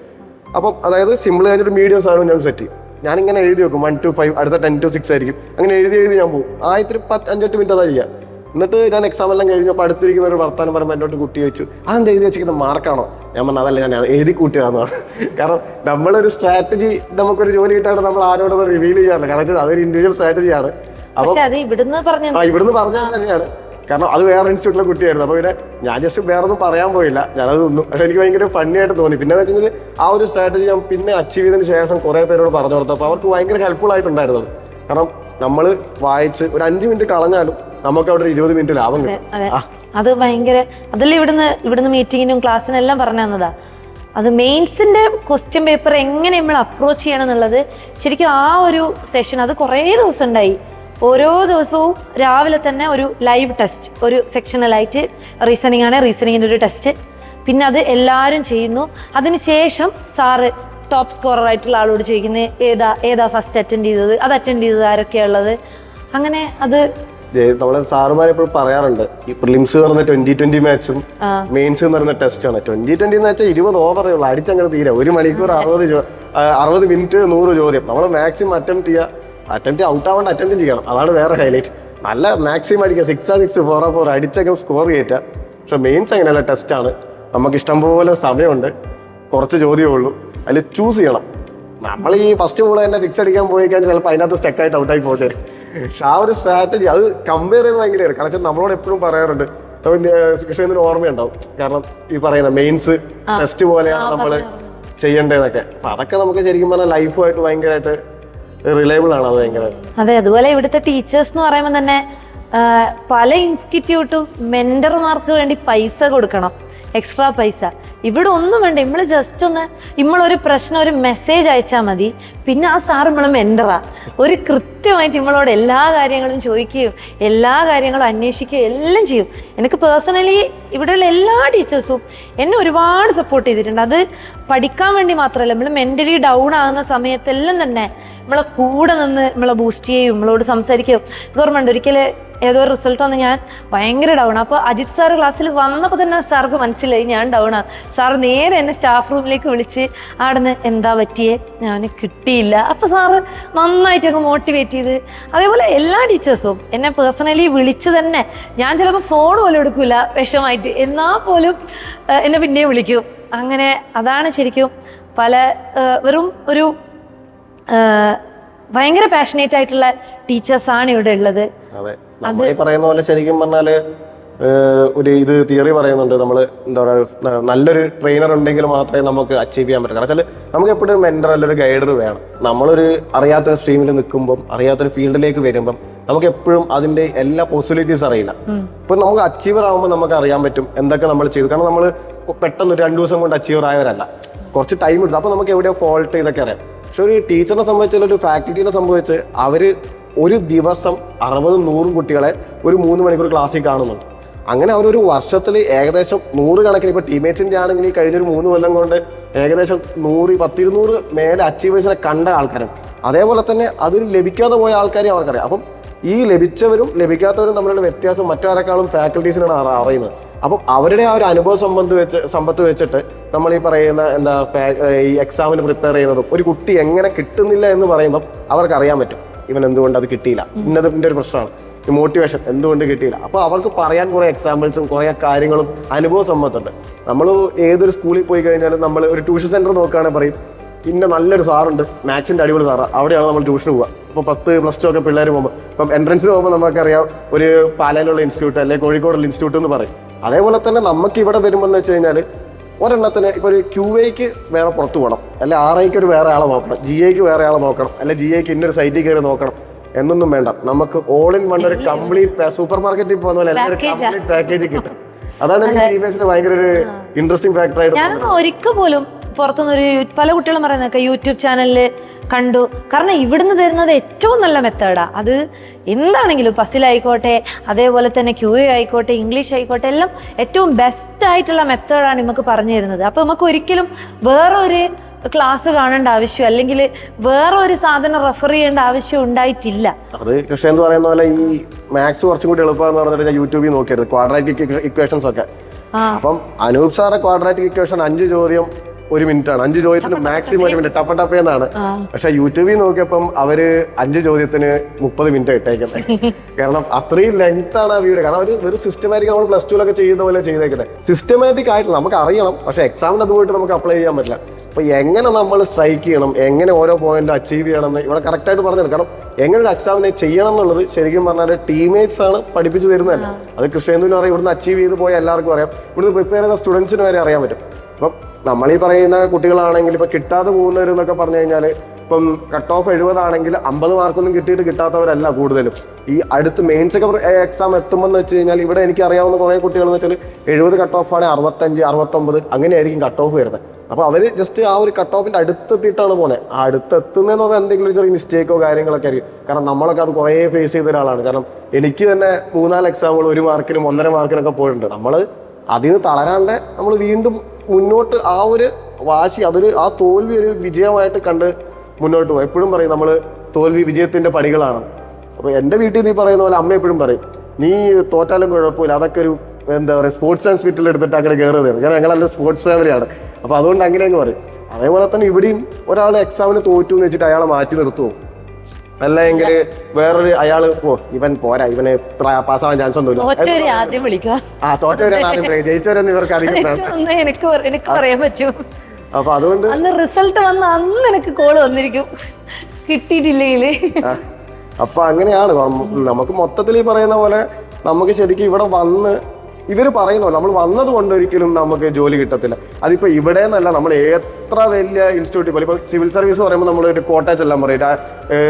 അപ്പം അതായത് സിമ്പിൾ കഴിഞ്ഞിട്ട് മീഡിയം സാധനം ഞാൻ സെറ്റ് ചെയ്യും. ഞാനിങ്ങനെ എഴുതി വെക്കും 1 to 5, അടുത്ത 10 to 6 ആയിരിക്കും. അങ്ങനെ എഴുതി ഞാൻ പോകും. ആദ്യത്തെ 5-8 മിനിറ്റ് അതാ ചെയ്യുക. എന്നിട്ട് ഞാൻ എക്സാം എല്ലാം കഴിഞ്ഞപ്പോൾ അടുത്തിരിക്കുന്ന ഒരു വർത്താനം പറയുമ്പോൾ എന്നോട്ട് കുട്ടി ചോദിച്ചു, അതെന്താ എഴുതി വെച്ചിരിക്കുന്ന മാർക്കാണോ? ഞാൻ പറഞ്ഞു അതല്ല, ഞാൻ എഴുതി കൂട്ടിയതാണെന്നാണ്. കാരണം നമ്മളൊരു സ്ട്രാറ്റജി, നമുക്കൊരു ജോലി കിട്ടാണ്ട് നമ്മൾ ആരോടൊന്ന് റിവീൽ ചെയ്യാറില്ല. കാരണം അതൊരു ഇൻഡിവിജ്വൽ സ്ട്രാറ്റജിയാണ്. അപ്പോൾ ഇവിടുന്ന് പറഞ്ഞത് തന്നെയാണ്. കാരണം അത് വേറെ ഇൻസ്റ്റിറ്റ്യൂട്ടിലെ കുട്ടിയായിരുന്നു. അപ്പോൾ പിന്നെ ഞാൻ ജസ്റ്റ് വേറെ ഒന്നും പറയാൻ പോയില്ല, ഞാനത് ഒന്നും. പക്ഷെ എനിക്ക് ഭയങ്കര ഫണ്ണി ആയിട്ട് തോന്നി. പിന്നെ എന്ന് വെച്ചാൽ ആ ഒരു സ്ട്രാറ്റജി ഞാൻ പിന്നെ അച്ചീവ് ചെയ്തതിന് ശേഷം കുറേ പേരോട് പറഞ്ഞു കൊടുത്തപ്പോൾ അവർക്ക് ഭയങ്കര ഹെൽപ്ഫുൾ ആയിട്ടുണ്ടായിരുന്നത്. കാരണം നമ്മൾ വായിച്ച് ഒരു 5 മിനിറ്റ് കളഞ്ഞാലും നമുക്ക് അവിടെ 20 മിനിറ്റ് ലാഭം കിട്ടും. അത് ഭയങ്കര അതല്ലേ ഇവിടുന്ന് മീറ്റിങ്ങിനും ക്ലാസ്സിനും എല്ലാം പറഞ്ഞു തന്നതാ. അത് മെയിൻസിന്റെ ക്വസ്റ്റ്യൻ പേപ്പർ എങ്ങനെ നമ്മൾ അപ്രോച്ച് ചെയ്യണം എന്നുള്ളത് ശരിക്കും ആ ഒരു സെഷൻ അത് കുറേ ദിവസം ഉണ്ടായി. ഓരോ ദിവസവും രാവിലെ തന്നെ ഒരു ലൈവ് ടെസ്റ്റ്, ഒരു സെക്ഷനലായിട്ട് റീസണിങ്ങിൻ്റെ ഒരു ടെസ്റ്റ്, പിന്നെ അത് എല്ലാവരും ചെയ്യുന്നു. അതിനുശേഷം സാറ് ടോപ്പ് സ്കോറർ ആയിട്ടുള്ള ആളോട് ചോദിക്കുന്നത് ഏതാ ഫസ്റ്റ് അറ്റൻഡ് ചെയ്തത്, അത് അറ്റൻഡ് ചെയ്തത് ആരൊക്കെയുള്ളത്. അങ്ങനെ അത് നമ്മളെ സാറുമാർ എപ്പോഴും പറയാറുണ്ട്, ഈ പ്രിലിംസ് എന്ന് പറഞ്ഞ 2020 മാച്ചും മെയിൻസ് എന്ന് പറയുന്ന ടെസ്റ്റാണ്. 2020 എന്ന് വെച്ചാൽ 20 ഓവറേ ഉള്ളൂ, അടിച്ചങ്ങനെ തീരെ. 1 മണിക്കൂർ 60 മിനിറ്റ് 100 ചോദ്യം. നമ്മൾ മാക്സിമം അറ്റംപ്റ്റ് ഔട്ട് ആവേണ്ട അറ്റംപ്റ്റ് ചെയ്യണം. അതാണ് വേറെ ഹൈലൈറ്റ്. നല്ല മാക്സിമം അടിക്കുക, 6 4 അടിച്ചൊക്കെ സ്കോർ കയറ്റുക. പക്ഷെ മെയിൻസ് അങ്ങനെയല്ല, ടെസ്റ്റാണ്. നമുക്ക് ഇഷ്ടംപോലെ സമയമുണ്ട്, കുറച്ച് ചോദ്യമേ ഉള്ളൂ, അതിൽ ചൂസ് ചെയ്യണം. നമ്മൾ ഈ ഫസ്റ്റ് ബോൾ തന്നെ 6 അടിക്കാൻ പോയി കഴിഞ്ഞാൽ ചിലപ്പോൾ അതിനകത്ത് സ്റ്റക്കായിട്ട് ഔട്ടായി പോകട്ടെ. പക്ഷെ ആ ഒരു സ്ട്രാറ്റജി അത് കമ്പയർ ചെയ്യുന്നത് ഭയങ്കരമാണ്. കാരണം നമ്മളോട് എപ്പോഴും പറയാറുണ്ട്, കൃഷ്ണന് ഓർമ്മയുണ്ടാവും. കാരണം ഈ പറയുന്ന മെയിൻസ് ടെസ്റ്റ് പോലെയാണ് നമ്മൾ ചെയ്യേണ്ടതെന്നൊക്കെ. അപ്പൊ അതൊക്കെ നമുക്ക് ശരിക്കും പറഞ്ഞാൽ ലൈഫുമായിട്ട് ഭയങ്കരമായിട്ട് റിലയബിൾ ആണ്. അത് ഭയങ്കര അതെ. അതുപോലെ ഇവിടുത്തെ ടീച്ചേഴ്സ് എന്ന് പറയുമ്പോൾ തന്നെ പല ഇൻസ്റ്റിറ്റ്യൂട്ടും മെന്റർമാർക്ക് വേണ്ടി പൈസ കൊടുക്കണം, എക്സ്ട്രാ പൈസ. ഇവിടെ ഒന്നും വേണ്ട, നമ്മൾ ജസ്റ്റ് ഒന്ന് നമ്മളൊരു പ്രശ്നം ഒരു മെസ്സേജ് അയച്ചാൽ മതി. പിന്നെ ആ സാർ നമ്മളെ മെന്ററാ, ഒരു കൃത്യമായിട്ട് നമ്മളോട് എല്ലാ കാര്യങ്ങളും ചോദിക്കുകയും എല്ലാ കാര്യങ്ങളും അന്വേഷിക്കുകയും എല്ലാം ചെയ്യും. എനിക്ക് പേഴ്സണലി ഇവിടെയുള്ള എല്ലാ ടീച്ചേഴ്സും എന്നെ ഒരുപാട് സപ്പോർട്ട് ചെയ്തിട്ടുണ്ട്. അത് പഠിക്കാൻ വേണ്ടി മാത്രമല്ല, നമ്മൾ മെന്റലി ഡൗൺ ആകുന്ന സമയത്തെല്ലാം തന്നെ നമ്മളെ കൂടെ നിന്ന് നമ്മളെ ബൂസ്റ്റ് ചെയ്യും, നമ്മളോട് സംസാരിക്കും. ഓർമ്മയുണ്ട് ഒരിക്കൽ ഏതോ ഒരു റിസൾട്ട് വന്ന് ഞാൻ ഭയങ്കര ഡൗൺ. അപ്പോൾ അജിത് സാറ് ക്ലാസ്സിൽ വന്നപ്പോൾ തന്നെ സാർക്ക് മനസ്സിലായി ഞാൻ ഡൗണാണ്. സാറ് നേരെ എന്നെ സ്റ്റാഫ് റൂമിലേക്ക് വിളിച്ച് അവിടെ നിന്ന് എന്താ പറ്റിയേ, ഞാൻ കിട്ടിയില്ല. അപ്പോൾ സാറ് നന്നായിട്ടൊക്കെ മോട്ടിവേറ്റ് ചെയ്ത്. അതേപോലെ എല്ലാ ടീച്ചേഴ്സും എന്നെ പേഴ്സണലി വിളിച്ച് തന്നെ, ഞാൻ ചിലപ്പോൾ ഫോൺ പോലും എടുക്കില്ല വിഷമായിട്ട്, എന്നാൽ പോലും എന്നെ പിന്നെയും വിളിക്കും. അങ്ങനെ അതാണ് ശരിക്കും വെറും ഒരു ഭയങ്കര പാഷനേറ്റ് ആയിട്ടുള്ള ടീച്ചേഴ്സാണ് ഇവിടെ ഉള്ളത്. അതെ, നമ്മൾ ഈ പറയുന്ന പോലെ ശരിക്കും പറഞ്ഞാല് ഇത് തിയറി പറയുന്നുണ്ട്. നമ്മൾ എന്താ പറയുക, നല്ലൊരു ട്രെയിനർ ഉണ്ടെങ്കിൽ മാത്രമേ നമുക്ക് അച്ചീവ് ചെയ്യാൻ പറ്റൂ. കാരണം വെച്ചാൽ നമുക്ക് എപ്പോഴും ഒരു മെന്റർ അല്ല, ഒരു ഗൈഡർ വേണം. നമ്മളൊരു അറിയാത്തൊരു സ്ട്രീമിൽ നിൽക്കുമ്പം, അറിയാത്തൊരു ഫീൽഡിലേക്ക് വരുമ്പം നമുക്ക് എപ്പോഴും അതിന്റെ എല്ലാ പോസിബിലിറ്റീസ് അറിയില്ല. ഇപ്പൊ നമുക്ക് അച്ചീവർ ആകുമ്പോൾ നമുക്ക് അറിയാൻ പറ്റും എന്തൊക്കെ നമ്മൾ ചെയ്തു. കാരണം നമ്മൾ പെട്ടെന്ന് 2 ദിവസം കൊണ്ട് അച്ചീവർ ആയവരല്ല, കുറച്ച് ടൈം എടുത്തു. അപ്പോൾ നമുക്ക് എവിടെയോ ഫോൾട്ട് ഇതൊക്കെ അറിയാം. പക്ഷെ ഒരു ടീച്ചറിനെ സംബന്ധിച്ചുള്ള ഒരു ഫാക്കൽറ്റീനെ സംബന്ധിച്ച് അവർ ഒരു ദിവസം 60-100 കുട്ടികളെ ഒരു 3 മണിക്കൂർ ക്ലാസ്സിൽ കാണുന്നുണ്ട്. അങ്ങനെ അവരൊരു വർഷത്തിൽ ഏകദേശം 100 കണക്കിന്, ഇപ്പോൾ ടീമേറ്റ്സിൻ്റെ ആണെങ്കിൽ കഴിഞ്ഞൊരു 3 കൊല്ലം കൊണ്ട് ഏകദേശം 100-200 മേലെ അച്ചീവേഴ്സിനെ കണ്ട ആൾക്കാരാണ്. അതേപോലെ തന്നെ അതിൽ ലഭിക്കാതെ പോയ ആൾക്കാരെ അവർക്കറിയാം. അപ്പം ഈ ലഭിച്ചവരും ലഭിക്കാത്തവരും തമ്മിലുള്ള വ്യത്യാസം മറ്റാരെക്കാളും ഫാക്കൽറ്റീസിനാണ് അറിയുന്നത്. അപ്പം അവരുടെ ആ ഒരു അനുഭവ സമ്പത്ത് വെച്ചിട്ട് നമ്മൾ ഈ പറയുന്ന ഈ എക്സാമിന് പ്രിപ്പയർ ചെയ്യുന്നതും ഒരു കുട്ടി എങ്ങനെ കിട്ടുന്നില്ല എന്ന് പറയുമ്പം അവർക്ക് അറിയാൻ പറ്റും ഇവൻ എന്തുകൊണ്ട് അത് കിട്ടിയില്ല, ഇന്നതിൻ്റെ ഒരു പ്രശ്നമാണ്, ഈ മോട്ടിവേഷൻ എന്തുകൊണ്ട് കിട്ടിയില്ല. അപ്പോൾ അവർക്ക് പറയാൻ കുറേ എക്സാമ്പിൾസും കുറേ കാര്യങ്ങളും അനുഭവ സമ്പത്തുണ്ട്. നമ്മൾ ഏതൊരു സ്കൂളിൽ പോയി കഴിഞ്ഞാലും നമ്മൾ ഒരു ട്യൂഷൻ സെൻറ്റർ നോക്കുകയാണെങ്കിൽ പറയും ഇന്ന നല്ലൊരു സാറുണ്ട്, മാത്സിൻ്റെ അടിപൊളി സാറാണ്, അവിടെയാണ് നമ്മൾ ട്യൂഷന് പോവുക. ഇപ്പോൾ 10+2 ഒക്കെ പിള്ളേർ പോകുമ്പോൾ ഇപ്പം എൻട്രൻസിന് പോകുമ്പോൾ നമുക്കറിയാം ഒരു പാലയിലുള്ള ഇൻസ്റ്റിറ്റ്യൂട്ട് അല്ലെങ്കിൽ കോഴിക്കോടുള്ള ഇൻസ്റ്റിറ്റ്യൂട്ട് എന്ന് പറയും. അതേപോലെ തന്നെ നമുക്ക് ഇവിടെ വരുമ്പോൾ എന്ന് വെച്ച് കഴിഞ്ഞാൽ ഒരെണ്ണത്തിന് ഇപ്പോൾ ഒരു QAക്ക് വേറെ പുറത്ത് പോകണം, അല്ലെ RIക്ക് ഒരു വേറെ ആളെ നോക്കണം, GAക്ക് വേറെ ആളെ നോക്കണം, അല്ലെ GAക്ക് ഇന്നൊരു സൈറ്റിൽ കയറി നോക്കണം എന്നൊന്നും വേണ്ട. നമുക്ക് ഓൾ ഇൻ വൺ ഒരു കംപ്ലീറ്റ് സൂപ്പർ മാർക്കറ്റിൽ പോകുന്ന പോലെ എല്ലാവരും കംപ്ലീറ്റ് പാക്കേജ് കിട്ടും. അതാണ് എനിക്ക് ടീമേഴ്സിന് ഭയങ്കര ഒരു ഇൻട്രസ്റ്റിംഗ് ഫാക്ടർ ആയിട്ട്. ഞാനൊന്നും ഒരിക്കൽ പോലും പുറത്തുനിന്നൊരു പല കുട്ടികളും പറയുന്നതൊക്കെ യൂട്യൂബ് ചാനലിൽ കണ്ടു. കാരണം ഇവിടുന്ന് തരുന്നത് ഏറ്റവും നല്ല മെത്തേഡാണ്. അത് എന്താണെങ്കിലും പസിലായിക്കോട്ടെ, അതേപോലെ തന്നെ QA ആയിക്കോട്ടെ, ഇംഗ്ലീഷ് ആയിക്കോട്ടെ, എല്ലാം ഏറ്റവും ബെസ്റ്റ് ആയിട്ടുള്ള മെത്തേഡാണ് നമുക്ക് പറഞ്ഞു തരുന്നത്. അപ്പോൾ നമുക്ക് ഒരിക്കലും വേറൊരു ക്ലാസ് കാണേണ്ട ആവശ്യം അല്ലെങ്കിൽ വേറൊരു സാധനം റെഫർ ചെയ്യേണ്ട ആവശ്യം ഉണ്ടായിട്ടില്ല. അത് കൃഷ്ണ എന്ന് പറയുന്ന പോലെ ഈ മാത്സ് കുറച്ചും കൂടി എളുപ്പമെന്ന് പറഞ്ഞിട്ട് ഞാൻ യൂട്യൂബിൽ നോക്കിയത് ക്വാഡ്രാറ്റിക് ഇക്വേഷൻസ് ഒക്കെ. അപ്പം അനൂപ് സാറെ ക്വാഡ്രാറ്റിക് ഇക്വേഷൻ 5 ചോദ്യം 1 മിനിറ്റാണ്, 5 ചോദ്യത്തിന് മാക്സിമം 1 മിനിറ്റ് ടപ്പേന്നാണ്. പക്ഷെ യൂട്യൂബിൽ നോക്കിയപ്പം അവര് 5 ചോദ്യത്തിന് 30 മിനിറ്റ് ഇട്ടേക്കുന്നത്. കാരണം അത്രയും ലെങ്ത് ആണ് ആ വീഡിയോ. കാരണം അവര് ഒരു സിസ്റ്റമാറ്റിക് നമ്മൾ +2 ചെയ്യുന്ന പോലെ ചെയ്തേക്കുന്നത്. സിസ്റ്റമാറ്റിക് ആയിട്ട് നമുക്ക് അറിയണം, പക്ഷെ എക്സാമിന് അത് പോയിട്ട് നമുക്ക് അപ്ലൈ ചെയ്യാൻ പറ്റില്ല. അപ്പൊ എങ്ങനെ നമ്മൾ സ്ട്രൈക്ക് ചെയ്യണം, എങ്ങനെ ഓരോ പോയിന്റ് അച്ചീവ് ചെയ്യണം എന്ന് ഇവിടെ കറക്റ്റായിട്ട് പറഞ്ഞു തരും. കാരണം എങ്ങനെ ഒരു എക്സാമിനെ ചെയ്യണം എന്നുള്ളത് ശരിക്കും പറഞ്ഞാൽ ടീമേറ്റ്സ് ആണ് പഠിപ്പിച്ച് തരുന്നതല്ല. അത് കൃഷ്ണേന്ദുവിന് അറിയാം, ഇവിടുന്ന് അച്ചീവ് ചെയ്ത് പോയ എല്ലാവർക്കും അറിയാം, ഇവിടുന്ന് പ്രിപ്പയർ ചെയ്യുന്ന സ്റ്റുഡൻസിന് വരെ അറിയാൻ പറ്റും. അപ്പം നമ്മൾ ഈ പറയുന്ന കുട്ടികളാണെങ്കിൽ ഇപ്പം കിട്ടാതെ പോകുന്നവരെന്നൊക്കെ പറഞ്ഞു കഴിഞ്ഞാൽ ഇപ്പം കട്ട് ഓഫ് 70 ആണെങ്കിൽ 50 മാർക്കൊന്നും കിട്ടിയിട്ട് കിട്ടാത്തവരല്ല കൂടുതലും. ഈ അടുത്ത് മെയിൻസ് ഒക്കെ എക്സാം എത്തുമ്പോൾ എന്ന് വെച്ച് കഴിഞ്ഞാൽ ഇവിടെ എനിക്ക് അറിയാവുന്ന കുറേ കുട്ടികളെന്ന് വെച്ചാൽ 70 കട്ട് ഓഫ് ആണ്, 65, 69 അങ്ങനെയായിരിക്കും കട്ട് ഓഫ് വരുന്നത്. അപ്പോൾ അവർ ജസ്റ്റ് ആ ഒരു കട്ട് ഓഫിൻ്റെ അടുത്തെത്തിയിട്ടാണ് പോകുന്നത്. ആ അടുത്തെത്തുന്നതെന്ന് പറഞ്ഞാൽ എന്തെങ്കിലും ചെറിയ മിസ്റ്റേക്കോ കാര്യങ്ങളൊക്കെ ആയിരിക്കും. കാരണം നമ്മളൊക്കെ അത് കുറേ ഫേസ് ചെയ്ത ഒരാളാണ്. കാരണം എനിക്ക് തന്നെ 3-4 എക്സാമുകൾ 1 മാർക്കിനും 1.5 മാർക്കിനൊക്കെ പോയിട്ടുണ്ട്. നമ്മൾ അതിൽ നിന്ന് തളരാണ്ട് നമ്മൾ വീണ്ടും മുന്നോട്ട് ആ ഒരു വാശി, ആ തോൽവി ഒരു വിജയമായിട്ട് കണ്ട് മുന്നോട്ട് പോകും. എപ്പോഴും പറയും നമ്മൾ തോൽവി വിജയത്തിൻ്റെ പടികളാണ്. അപ്പോൾ എൻ്റെ വീട്ടിൽ നീ പറയുന്ന പോലെ അമ്മ എപ്പോഴും പറയും നീ തോറ്റാലും കുഴപ്പമില്ല, അതൊക്കെ ഒരു എന്താ പറയുക സ്പോർട്സ് ആൻഡ് സ്പിരിറ്റിൽ എടുത്തിട്ട് അങ്ങനെ കയറുന്നത്. കാരണം ഞങ്ങളെല്ലാം സ്പോർട്സ് ഫാമിലിയാണ്. അപ്പോൾ അതുകൊണ്ട് അങ്ങനെയെന്ന് പറയും. അതേപോലെ തന്നെ ഇവിടെയും ഒരാൾ എക്സാമിന് തോറ്റു എന്ന് വെച്ചിട്ട് അയാളെ മാറ്റി നിർത്തുമോ, അല്ലെങ്കിൽ വേറൊരു അയാള് ഇവൻ പോരാ, ഇവന് പാസ്സാവാൻ ചാൻസ് ഒന്നുമില്ല, തോറ്റവരാണ് ആദ്യം വിളിക്കുക, ജയിച്ചവരെന്ന് ഇവർക്ക് എനിക്ക് പറയാൻ പറ്റും. അപ്പൊ അതുകൊണ്ട് അന്ന് റിസൾട്ട് വന്ന അന്ന് എനിക്ക് കോള് വന്നിരിക്കും കിട്ടിയിട്ടില്ലേ. അപ്പൊ അങ്ങനെയാണ് നമുക്ക് മൊത്തത്തിൽ ഈ പറയുന്ന പോലെ നമുക്ക് ശരിക്കും ഇവിടെ വന്ന് ഇവർ പറയുന്നു നമ്മൾ വന്നത് കൊണ്ട് ഒരിക്കലും നമുക്ക് ജോലി കിട്ടത്തില്ല. അതിപ്പോൾ ഇവിടെ നിന്നല്ല, നമ്മൾ എത്ര വലിയ ഇൻസ്റ്റിറ്റ്യൂട്ടിൽ പോലെ ഇപ്പോൾ സിവിൽ സർവീസ് പറയുമ്പോൾ നമ്മൾ ഒരു കോട്ടയം ചെല്ലാൻ പറയും,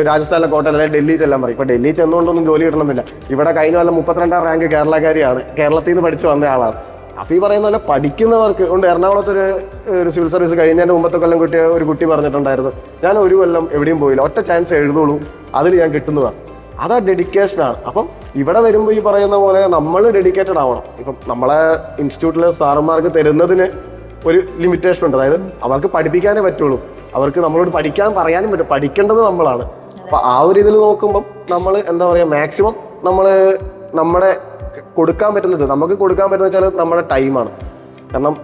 രാജസ്ഥാനിലെ കോട്ടയം അല്ലെങ്കിൽ ഡൽഹി ചെല്ലാൻ പറയും. ഇപ്പോൾ ഡൽഹി ചെന്നുകൊണ്ടൊന്നും ജോലി കിട്ടണമെന്നില്ല. ഇവിടെ കഴിഞ്ഞ കൊല്ലം 32ാം റാങ്ക് കേരളക്കാരിയാണ്, കേരളത്തിൽ നിന്ന് പഠിച്ചു വന്ന ആളാണ്. അപ്പോൾ ഈ പറയുന്ന പോലെ പഠിക്കുന്നവർക്ക് ഉണ്ട്. എറണാകുളത്തൊരു സിവിൽ സർവീസ് കഴിഞ്ഞതിൻ്റെ മുമ്പത്തെ കൊല്ലം കിട്ടിയ ഒരു കുട്ടി പറഞ്ഞിട്ടുണ്ടായിരുന്നു, ഞാൻ 1 കൊല്ലം എവിടെയും പോയില്ല, ഒറ്റ ചാൻസ് എഴുതുള്ളൂ, അതിൽ ഞാൻ കിട്ടുന്നതാണ്. അതാ ഡെഡിക്കേഷനാണ്. അപ്പം ഇവിടെ വരുമ്പോൾ ഈ പറയുന്ന പോലെ നമ്മൾ ഡെഡിക്കേറ്റഡ് ആവണം. ഇപ്പം നമ്മളെ ഇൻസ്റ്റിറ്റ്യൂട്ടിലെ സാറന്മാർക്ക് തരുന്നതിന് ഒരു ലിമിറ്റേഷൻ ഉണ്ട്. അതായത് അവർക്ക് പഠിപ്പിക്കാനേ പറ്റുള്ളൂ, അവർക്ക് നമ്മളോട് പഠിക്കാൻ പറയാനും പറ്റും, പഠിക്കേണ്ടത് നമ്മളാണ്. അപ്പം ആ ഒരു ഇതിൽ നോക്കുമ്പം നമ്മൾ എന്താ പറയുക മാക്സിമം നമ്മുടെ കൊടുക്കാൻ പറ്റുന്നത് നമുക്ക് കൊടുക്കാൻ പറ്റുന്ന വെച്ചാൽ നമ്മുടെ ടൈമാണ്. കാരണം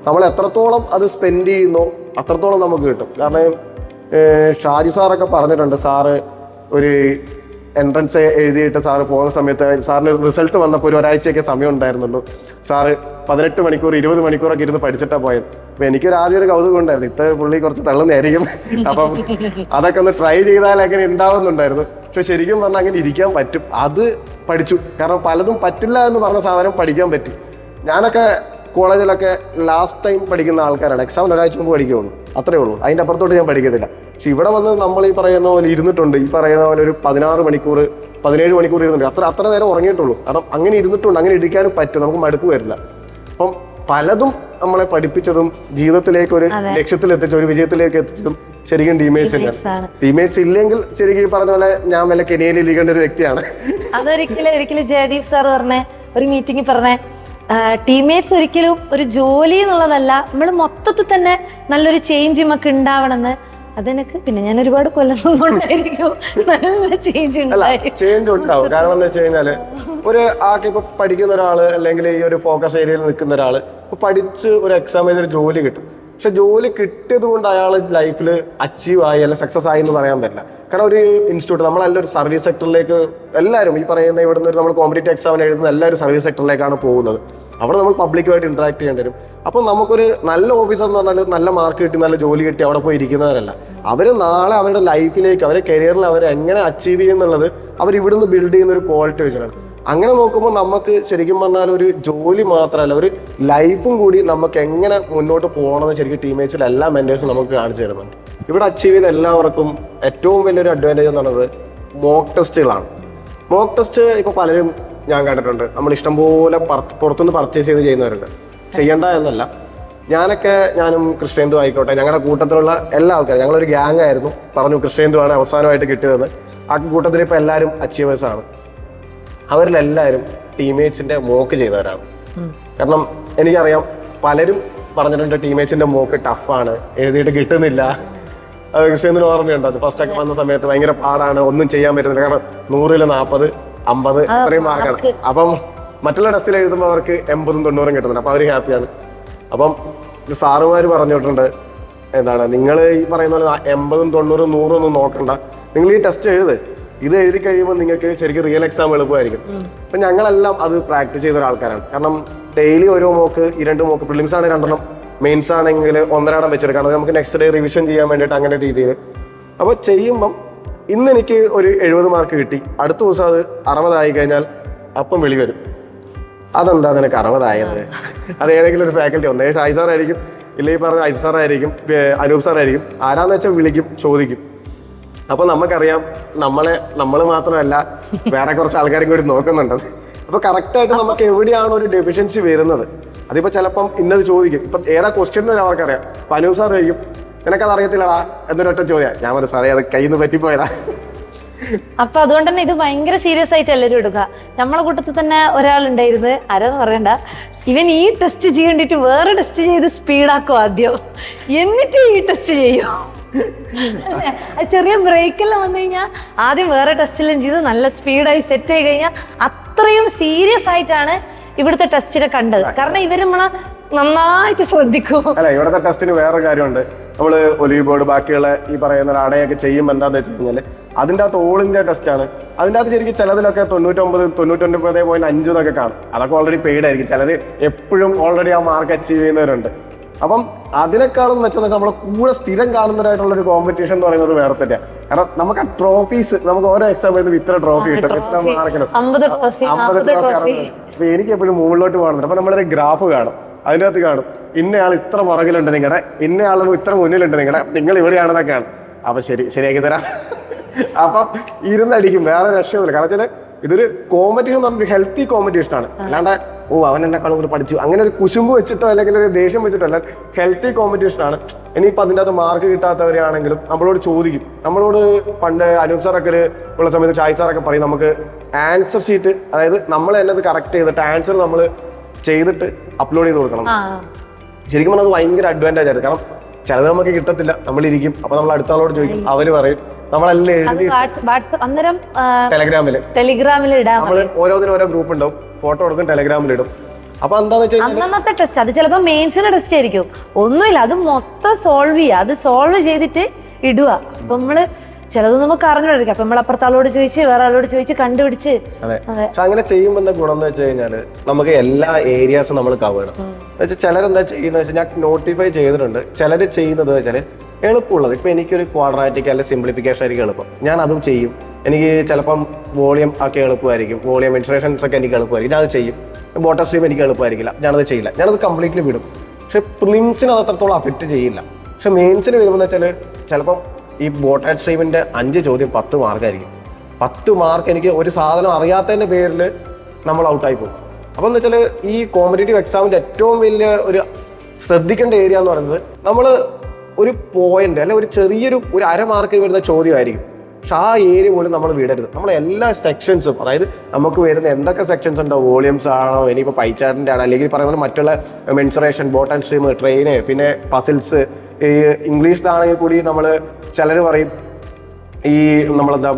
നമ്മൾ എത്രത്തോളം അത് സ്പെൻഡ് ചെയ്യുന്നോ അത്രത്തോളം നമുക്ക് കിട്ടും. കാരണം ഷാജി സാറൊക്കെ പറഞ്ഞിട്ടുണ്ട്, സാറ് ഒരു എൻട്രൻസ് എഴുതിയിട്ട് സാറ് പോകുന്ന സമയത്ത് സാറിന് റിസൾട്ട് വന്നപ്പോൾ ഒരു ഒരാഴ്ചയൊക്കെ സമയം ഉണ്ടായിരുന്നുള്ളൂ. സാറ് 18 മണിക്കൂർ 20 മണിക്കൂറൊക്കെ ഇരുന്ന് പഠിച്ചിട്ടാണ് പോയത്. അപ്പോൾ എനിക്കൊരു ആദ്യം ഒരു കൗതുകം ഉണ്ടായിരുന്നു, പുള്ളി കുറച്ച് തള്ളുന്നതായിരിക്കും, അപ്പം അതൊക്കെ ഒന്ന് ട്രൈ ചെയ്താൽ അങ്ങനെ ഉണ്ടാവുന്നുണ്ടായിരുന്നു. പക്ഷെ ശരിക്കും പറഞ്ഞാൽ അങ്ങനെ ഇരിക്കാൻ പറ്റും, അത് പഠിച്ചു. കാരണം പലതും പറ്റില്ല എന്ന് പറഞ്ഞ സാധനം പഠിക്കാൻ പറ്റി. ഞാനൊക്കെ കോളേജിലൊക്കെ ലാസ്റ്റ് ടൈം പഠിക്കുന്ന ആൾക്കാരാണ്, എക്സാമിന് ഒരാഴ്ച മുമ്പ് പഠിക്കുകയുള്ളൂ, അത്രേ ഉള്ളൂ, അതിൻ്റെ അപ്പുറത്തോട്ട് ഞാൻ പഠിക്കത്തില്ല. പക്ഷെ ഇവിടെ വന്ന് നമ്മൾ ഈ പറയുന്ന പോലെ ഇരുന്നിട്ടുണ്ട്, ഈ പറയുന്ന പോലെ ഒരു 16 മണിക്കൂർ 17 മണിക്കൂർ ഇരുന്നിട്ടുണ്ട്, അത്ര നേരം ഉറങ്ങിയിട്ടുള്ളൂ. കാരണം അങ്ങനെ ഇരുന്നിട്ടുണ്ട്, അങ്ങനെ ഇരിക്കാനും പറ്റും, നമുക്ക് മടുപ്പ് വരില്ല. അപ്പം പലതും നമ്മളെ പഠിപ്പിച്ചതും ജീവിതത്തിലേക്ക് ഒരു ലക്ഷ്യത്തിലെത്തിച്ചും ഒരു വിജയത്തിലേക്ക് എത്തിച്ചതും ശരിക്കും ടീമേറ്റ്സ് ഇല്ലെങ്കിൽ ശരിക്കും പറഞ്ഞ പോലെ ഞാൻ വല്ല കെനിയയിൽ ഇരിക്കേണ്ട ഒരു വ്യക്തിയാണ്. ഒരിക്കലും ജയദീപ് സാർ പറഞ്ഞ ഒരു മീറ്റിംഗിൽ പറഞ്ഞ ടീമേറ്റ്സ് ഒരിക്കലും ഒരു ജോലി എന്നുള്ളതല്ല, നമ്മൾ മൊത്തത്തിൽ തന്നെ നല്ലൊരു ചേഞ്ച് നമുക്ക് ഉണ്ടാവണമെന്ന്. അതെനിക്ക് പിന്നെ ഞാൻ ഒരുപാട് കൊല്ലം നല്ല ചേഞ്ച് ഉണ്ടാവും. കാരണം എന്താ വെച്ച് കഴിഞ്ഞാല് ഒരു ഇപ്പൊ പഠിക്കുന്ന ഒരാള് അല്ലെങ്കിൽ ഈ ഒരു ഫോക്കസ് ഏരിയയിൽ നിൽക്കുന്ന ഒരാള് ഇപ്പൊ പഠിച്ച് ഒരു എക്സാം ചെയ്തൊരു ജോലി കിട്ടും. പക്ഷെ ജോലി കിട്ടിയത് കൊണ്ട് അയാൾ ലൈഫിൽ അച്ചീവ് ആയി അല്ലെങ്കിൽ സക്സസ് ആയി എന്ന് പറയാൻ പറ്റില്ല. കാരണം ഒരു ഇൻസ്റ്റിറ്റ്യൂട്ട് നമ്മളെല്ലാം ഒരു സർവീസ് സെക്ടറിലേക്ക് എല്ലാവരും ഈ പറയുന്ന ഇവിടുന്ന് നമ്മൾ കോമ്പറ്റേറ്റീവ് എക്സാമിന് എഴുതുന്ന എല്ലാവരും സർവീസ് സെക്ടറിലേക്കാണ് പോകുന്നത്. അവിടെ നമ്മൾ പബ്ലിക്കുമായിട്ട് ഇന്ററാക്ട് ചെയ്യേണ്ടി വരും. അപ്പോൾ നമുക്കൊരു നല്ല ഓഫീസർ എന്ന് പറഞ്ഞാൽ നല്ല മാർക്ക് കിട്ടി നല്ല ജോലി കിട്ടി അവിടെ പോയി ഇരിക്കുന്നവരല്ല. അവർ നാളെ അവരുടെ ലൈഫിലേക്ക് അവരുടെ കരിയറിൽ അവർ എങ്ങനെ അച്ചീവ് ചെയ്യുന്നുള്ളത് അവർ ഇവിടുന്ന് ബിൽഡ് ചെയ്യുന്ന ഒരു ക്വാളിറ്റി വെച്ചിട്ടാണ്. അങ്ങനെ നോക്കുമ്പോൾ നമുക്ക് ശരിക്കും പറഞ്ഞാൽ ഒരു ജോലി മാത്രമല്ല ഒരു ലൈഫും കൂടി നമുക്ക് എങ്ങനെ മുന്നോട്ട് പോകണമെന്ന് ശരിക്കും ടീമേറ്റ്സിൽ എല്ലാ മെന്റേഴ്സും നമുക്ക് കാണിച്ചു തരുന്നുണ്ട്. ഇവിടെ അച്ചീവ് ചെയ്ത എല്ലാവർക്കും ഏറ്റവും വലിയൊരു അഡ്വാൻറ്റേജ് എന്ന് പറയുന്നത് മോക്ക് ടെസ്റ്റുകളാണ്. മോക്ക് ടെസ്റ്റ് ഇപ്പോൾ പലരും ഞാൻ കണ്ടിട്ടുണ്ട്, നമ്മൾ ഇഷ്ടംപോലെ പുറത്തുനിന്ന് പർച്ചേസ് ചെയ്ത് ചെയ്യുന്നവരുണ്ട്. ചെയ്യണ്ട എന്നല്ല, ഞാനും ക്രിസ്ത്യന്തു ആയിക്കോട്ടെ, ഞങ്ങളുടെ കൂട്ടത്തിലുള്ള എല്ലാ ആൾക്കാരും ഞങ്ങളൊരു ഗ്യാങ് ആയിരുന്നു. പറഞ്ഞു ക്രിസ്ത്യന്തുവാണ് അവസാനമായിട്ട് കിട്ടിയതെന്ന്. ആ കൂട്ടത്തിൽ ഇപ്പോൾ എല്ലാവരും അച്ചീവേഴ്സാണ്. അവരിലെല്ലാവരും ടീമേറ്റ്സിന്റെ മോക്ക് ചെയ്തവരാണ്. കാരണം എനിക്കറിയാം പലരും പറഞ്ഞിട്ടുണ്ട് ടീമേറ്റ്സിന്റെ മോക്ക് ടഫാണ്, എഴുതിയിട്ട് കിട്ടുന്നില്ല. അത് ക്രിസ്ത്യന്തിന് ഓർമ്മയുണ്ട്, അത് ഫസ്റ്റ് ഒക്കെ വന്ന സമയത്ത് ഭയങ്കര പാടാണ്, ഒന്നും ചെയ്യാൻ പറ്റുന്നില്ല. കാരണം 100-ൽ 40, 50 ഇത്രയും മാർക്കാണ്. അപ്പം മറ്റുള്ള ടെസ്റ്റിൽ എഴുതുമ്പോൾ അവർക്ക് 80-ഉം 90-ഉം കിട്ടുന്നുണ്ട്. അപ്പം അവർ ഹാപ്പിയാണ്. അപ്പം സാറുമാർ പറഞ്ഞിട്ടുണ്ട്, എന്താണ് നിങ്ങൾ ഈ പറയുന്ന പോലെ 80-ഉം 90-ഉം 100-ഉം ഒന്നും നോക്കണ്ട, നിങ്ങൾ ഈ ടെസ്റ്റ് ഇത് എഴുതി കഴിയുമ്പോൾ നിങ്ങൾക്ക് ശരിക്കും റിയൽ എക്സാം എളുപ്പമായിരിക്കും. അപ്പം ഞങ്ങളെല്ലാം അത് പ്രാക്ടീസ് ചെയ്ത ഒരാൾക്കാരാണ്. കാരണം ഡെയിലി ഓരോ മോക്ക്, 2 മോക്ക്, പ്രിലിംസ് ആണ് 2 മെയിൻസ് ആണെങ്കിൽ 1.5 വെച്ചെടുക്കാം. അത് നമുക്ക് നെക്സ്റ്റ് ഡേ റിവിഷൻ ചെയ്യാൻ വേണ്ടിയിട്ട് അങ്ങനെ രീതിയിൽ. അപ്പോൾ ചെയ്യുമ്പം ഇന്ന് എനിക്ക് ഒരു 70 മാർക്ക് കിട്ടി, അടുത്ത ദിവസം അത് 60 ആയി കഴിഞ്ഞാൽ അപ്പം വിളി വരും, അതെന്താ നിനക്ക് 60 ആയത്? അത് ഏതെങ്കിലും ഒരു ഫാക്കൽറ്റി ഒന്നേ ഷായി സാറായിരിക്കും, ഇല്ലെങ്കിൽ പറഞ്ഞ ഐ സാറായിരിക്കും, അനൂപ് സാറായിരിക്കും, ആരാന്ന് വെച്ചാൽ വിളിക്കും, ചോദിക്കും. അപ്പൊ നമുക്കറിയാം നമ്മൾ മാത്രമല്ല വേറെ കുറച്ച് ആൾക്കാരും കൂടി നോക്കുന്നുണ്ട്. അപ്പൊ കറക്റ്റായിട്ട് നമുക്ക് എവിടെയാണ് ഒരു ഡെഫിഷ്യൻസി വരുന്നത്. അതിപ്പോ ചിലപ്പം ഇന്നത് ചോദിക്കും, ഇപ്പൊ ഏതാ ക്വസ്റ്റ്യൻ അവർക്കറിയാം. അപ്പൊ അനൂപ് സാർ ചോദിക്കും, നിനക്കത് അറിയത്തില്ലടാ എന്നൊരൊറ്റ ചോദ്യം. ഞാൻ പറഞ്ഞു സാറേ അത് കയ്യിൽ നിന്ന് പറ്റിപ്പോയതാ. അപ്പൊ അതുകൊണ്ട് തന്നെ ഇത് ഭയങ്കര സീരിയസ് ആയിട്ട് എല്ലാവരും എടുക്കുക. നമ്മളെ കൂട്ടത്തിൽ തന്നെ ഒരാളുണ്ടായിരുന്നു, ആരാന്ന് പറയണ്ട, ഇവൻ ഈ ടെസ്റ്റ് ചെയ്യേണ്ടിട്ട് വേറെ ടെസ്റ്റ് ചെയ്ത് സ്പീഡാക്കും ആദ്യം, എന്നിട്ട് ഈ ടെസ്റ്റ് ചെയ്യും. ചെറിയ ബ്രേക്കെല്ലാം വന്നു കഴിഞ്ഞാൽ ആദ്യം വേറെ ടെസ്റ്റെല്ലാം ചെയ്ത് നല്ല സ്പീഡായി സെറ്റ് ആയി കഴിഞ്ഞാൽ അത്രയും സീരിയസ് ആയിട്ടാണ് ഇവിടുത്തെ ടെസ്റ്റിനെ കണ്ടത്. കാരണം ഇവർ നമ്മളെ നന്നായിട്ട് ശ്രദ്ധിക്കും. അല്ല, ഇവിടുത്തെ ടെസ്റ്റിന് വേറെ കാര്യമുണ്ട്. നമ്മള് ഒലിവ് ബോർഡ് ബാക്കിയുള്ള ഈ പറയുന്ന അടയൊക്കെ ചെയ്യുമ്പോൾ എന്താന്ന് വെച്ച് കഴിഞ്ഞാൽ അതിൻ്റെ അകത്ത് ഓൾ ഇന്ത്യ ടെസ്റ്റാണ്. അതിൻ്റെ അകത്ത് ശരിക്കും ചിലതിലൊക്കെ 99.5 എന്നൊക്കെ കാണും. അതൊക്കെ ഓൾറെഡി പെയ്ഡ് ആയിരിക്കും. ചിലർ എപ്പോഴും ഓൾറെഡി ആ മാർക്ക് അച്ചീവ് ചെയ്യുന്നവരുണ്ട്. അപ്പം അതിനേക്കാളും വെച്ചാൽ നമ്മൾ കൂടെ സ്ഥിരം കാണുന്നതായിട്ടുള്ള ഒരു കോമ്പറ്റീഷൻ എന്ന് പറയുന്നത് വേറെ തന്നെയാണ്. കാരണം നമുക്ക് ആ ട്രോഫീസ്, നമുക്ക് ഓരോ എക്സാം എഴുതുമ്പോൾ ഇത്ര ട്രോഫി കിട്ടും, ഇത്ര മാർക്കിനും 50 ട്രോഫി. അപ്പൊ എനിക്ക് എപ്പോഴും മുകളിലോട്ട് പോകുന്നുണ്ട്. അപ്പൊ നമ്മളൊരു ഗ്രാഫ് കാണും, അതിൻ്റെ അകത്ത് കാണും ഇന്നയാൾ ഇത്ര പുറകിലുണ്ട് നിങ്ങളുടെ, ഇന്നയാൾ ഇത്ര മുന്നിലുണ്ട് നിങ്ങൾ ഇവിടെയാണെന്നൊക്കെയാണ്. അപ്പൊ ശരിയാക്കി തരാം. അപ്പം ഇരുന്നടിക്കും, വേറെ രക്ഷയൊന്നുമില്ല. കാരണം വെച്ചാൽ ഇതൊരു കോമ്പറ്റീഷൻ എന്ന് പറഞ്ഞൊരു ഹെൽത്തി കോമ്പറ്റീഷനാണ്. അല്ലാണ്ട് അവൻ എന്നെക്കാളും കൂടി പഠിച്ചു അങ്ങനെ ഒരു കുശുമ്പ് വെച്ചിട്ടോ അല്ലെങ്കിൽ ഒരു ദേഷ്യം വെച്ചിട്ടോ അല്ല, ഹെൽത്തി കോമ്പറ്റീഷനാണ്. ഇനിയിപ്പോൾ അതിൻ്റെ അകത്ത് മാർക്ക് കിട്ടാത്തവരാണെങ്കിലും നമ്മളോട് ചോദിക്കും. നമ്മളോട് പണ്ട് അനൂപ് സാറൊക്കെ ഉള്ള സമയത്ത് ഷായി സാറൊക്കെ പറയും, നമുക്ക് ആൻസർ ഷീറ്റ്, അതായത് നമ്മൾ തന്നെ അത് കറക്റ്റ് ചെയ്തിട്ട് ആൻസർ നമ്മൾ ചെയ്തിട്ട് അപ്ലോഡ് ചെയ്ത് കൊടുക്കണം. ശരിക്കും പറഞ്ഞാൽ അത് ഭയങ്കര അഡ്വാൻറ്റേജ് ആയിരുന്നു. കാരണം ചിലത് നമുക്ക് കിട്ടത്തില്ല, നമ്മളിരിക്കും, അപ്പൊ നമ്മൾ അടുത്ത ആളോട് ചോദിക്കും, അവര് പറയും, നമ്മളെല്ലാം എഴുതി ടെലിഗ്രാമിൽ ഇടാം. നമ്മൾ ഓരോന്നിനും ഓരോ ഗ്രൂപ്പ് ഉണ്ടാവും, ഫോട്ടോ എടുക്കും, ടെലിഗ്രാമിൽ ഇടും. അപ്പൊ എന്താന്ന് വെച്ചാൽ അന്നത്തെ ടെസ്റ്റ് അത് ചിലപ്പോൾ മെയിൻസിന്റെ ടെസ്റ്റ് ആയിരിക്കും, ഒന്നുമില്ല, അത് മൊത്തം സോൾവ് ചെയ്യുക, അത് സോൾവ് ചെയ്തിട്ട് ഇടുക. അപ്പൊ നമ്മള് ചിലത് നമുക്ക് അറിഞ്ഞോടിരിക്കും. അപ്പൊ നമ്മൾ അപ്പുറത്തെ ആളോട് ചോദിച്ച് വേറെ ആളോട് ചോദിച്ച് കണ്ടുപിടിച്ച്. അതെ, പക്ഷെ അങ്ങനെ ചെയ്യുമ്പോൾ എന്താ ഗുണം എന്ന് വെച്ച് കഴിഞ്ഞാല് നമുക്ക് എല്ലാ ഏരിയാസും നമ്മൾ കവർ ചെയ്യണം. വെച്ചാൽ ചിലരെന്താ ചെയ്യുന്നത് വെച്ചാൽ ഞാൻ നോട്ടിഫൈ ചെയ്തിട്ടുണ്ട്. ചിലര് ചെയ്യുന്നത് വെച്ചാൽ എളുപ്പമുള്ളത്, ഇപ്പൊ എനിക്കൊരു ക്വാഡ്രാറ്റിക് അല്ലെങ്കിൽ സിംപ്ലിഫിക്കേഷൻ ആയിരിക്കും എളുപ്പം, ഞാൻ അതും ചെയ്യും. എനിക്ക് ചിലപ്പം വോളിയം ഒക്കെ എളുപ്പമായിരിക്കും, വോളിയം ഇൻസ്ട്രക്ഷൻസ് ഒക്കെ എനിക്ക് എളുപ്പമായിരിക്കും, ഞാനത് ചെയ്യും. ബോട്ടം സ്ട്രീം എനിക്ക് എളുപ്പമായിരിക്കില്ല, ഞാനത് ചെയ്യില്ല, ഞാനത് കംപ്ലീറ്റ്ലി വിടും. പക്ഷെ പ്രിലിംസിന് അത് അത്രത്തോളം അഫക്റ്റ് ചെയ്യില്ല. പക്ഷെ മെയിൻസിന് വരുമ്പോൾ വെച്ചാൽ ചിലപ്പം ഈ ബോട്ടം സ്ട്രീമിന്റെ 5 ചോദ്യം 10 മാർക്കായിരിക്കും. 10 മാർക്ക് എനിക്ക് ഒരു സാധനം അറിയാത്തതിന്റെ പേരിൽ നമ്മൾ ഔട്ടായി പോകും. അപ്പോൾ എന്ന് വെച്ചാൽ ഈ കോമ്പറ്റേറ്റീവ് എക്സാമിന്റെ ഏറ്റവും വലിയ ഒരു ശ്രദ്ധിക്കേണ്ട ഏരിയ എന്ന് പറയുന്നത്, നമ്മൾ ഒരു പോയിന്റ് അല്ലെ ഒരു ചെറിയൊരു ഒരു അരമാർക്കിൽ വരുന്ന ചോദ്യമായിരിക്കും. പക്ഷെ ആ ഏരിയ പോലും നമ്മൾ വിടരുത്. നമ്മൾ എല്ലാ സെക്ഷൻസും, അതായത് നമുക്ക് വരുന്ന എന്തൊക്കെ സെക്ഷൻസ് ഉണ്ടോ, വോളിയംസ് ആണോ, ഇനിയിപ്പോൾ പൈച്ചാർട്ടിൻ്റെ ആണോ, അല്ലെങ്കിൽ പറയുന്നത് മറ്റുള്ള mensuration, boat and stream, train, പിന്നെ പസിൽസ്, ഈ ഇംഗ്ലീഷിലാണെങ്കിൽ കൂടി നമ്മൾ ചിലർ പറയും ഈ നമ്മളെന്താ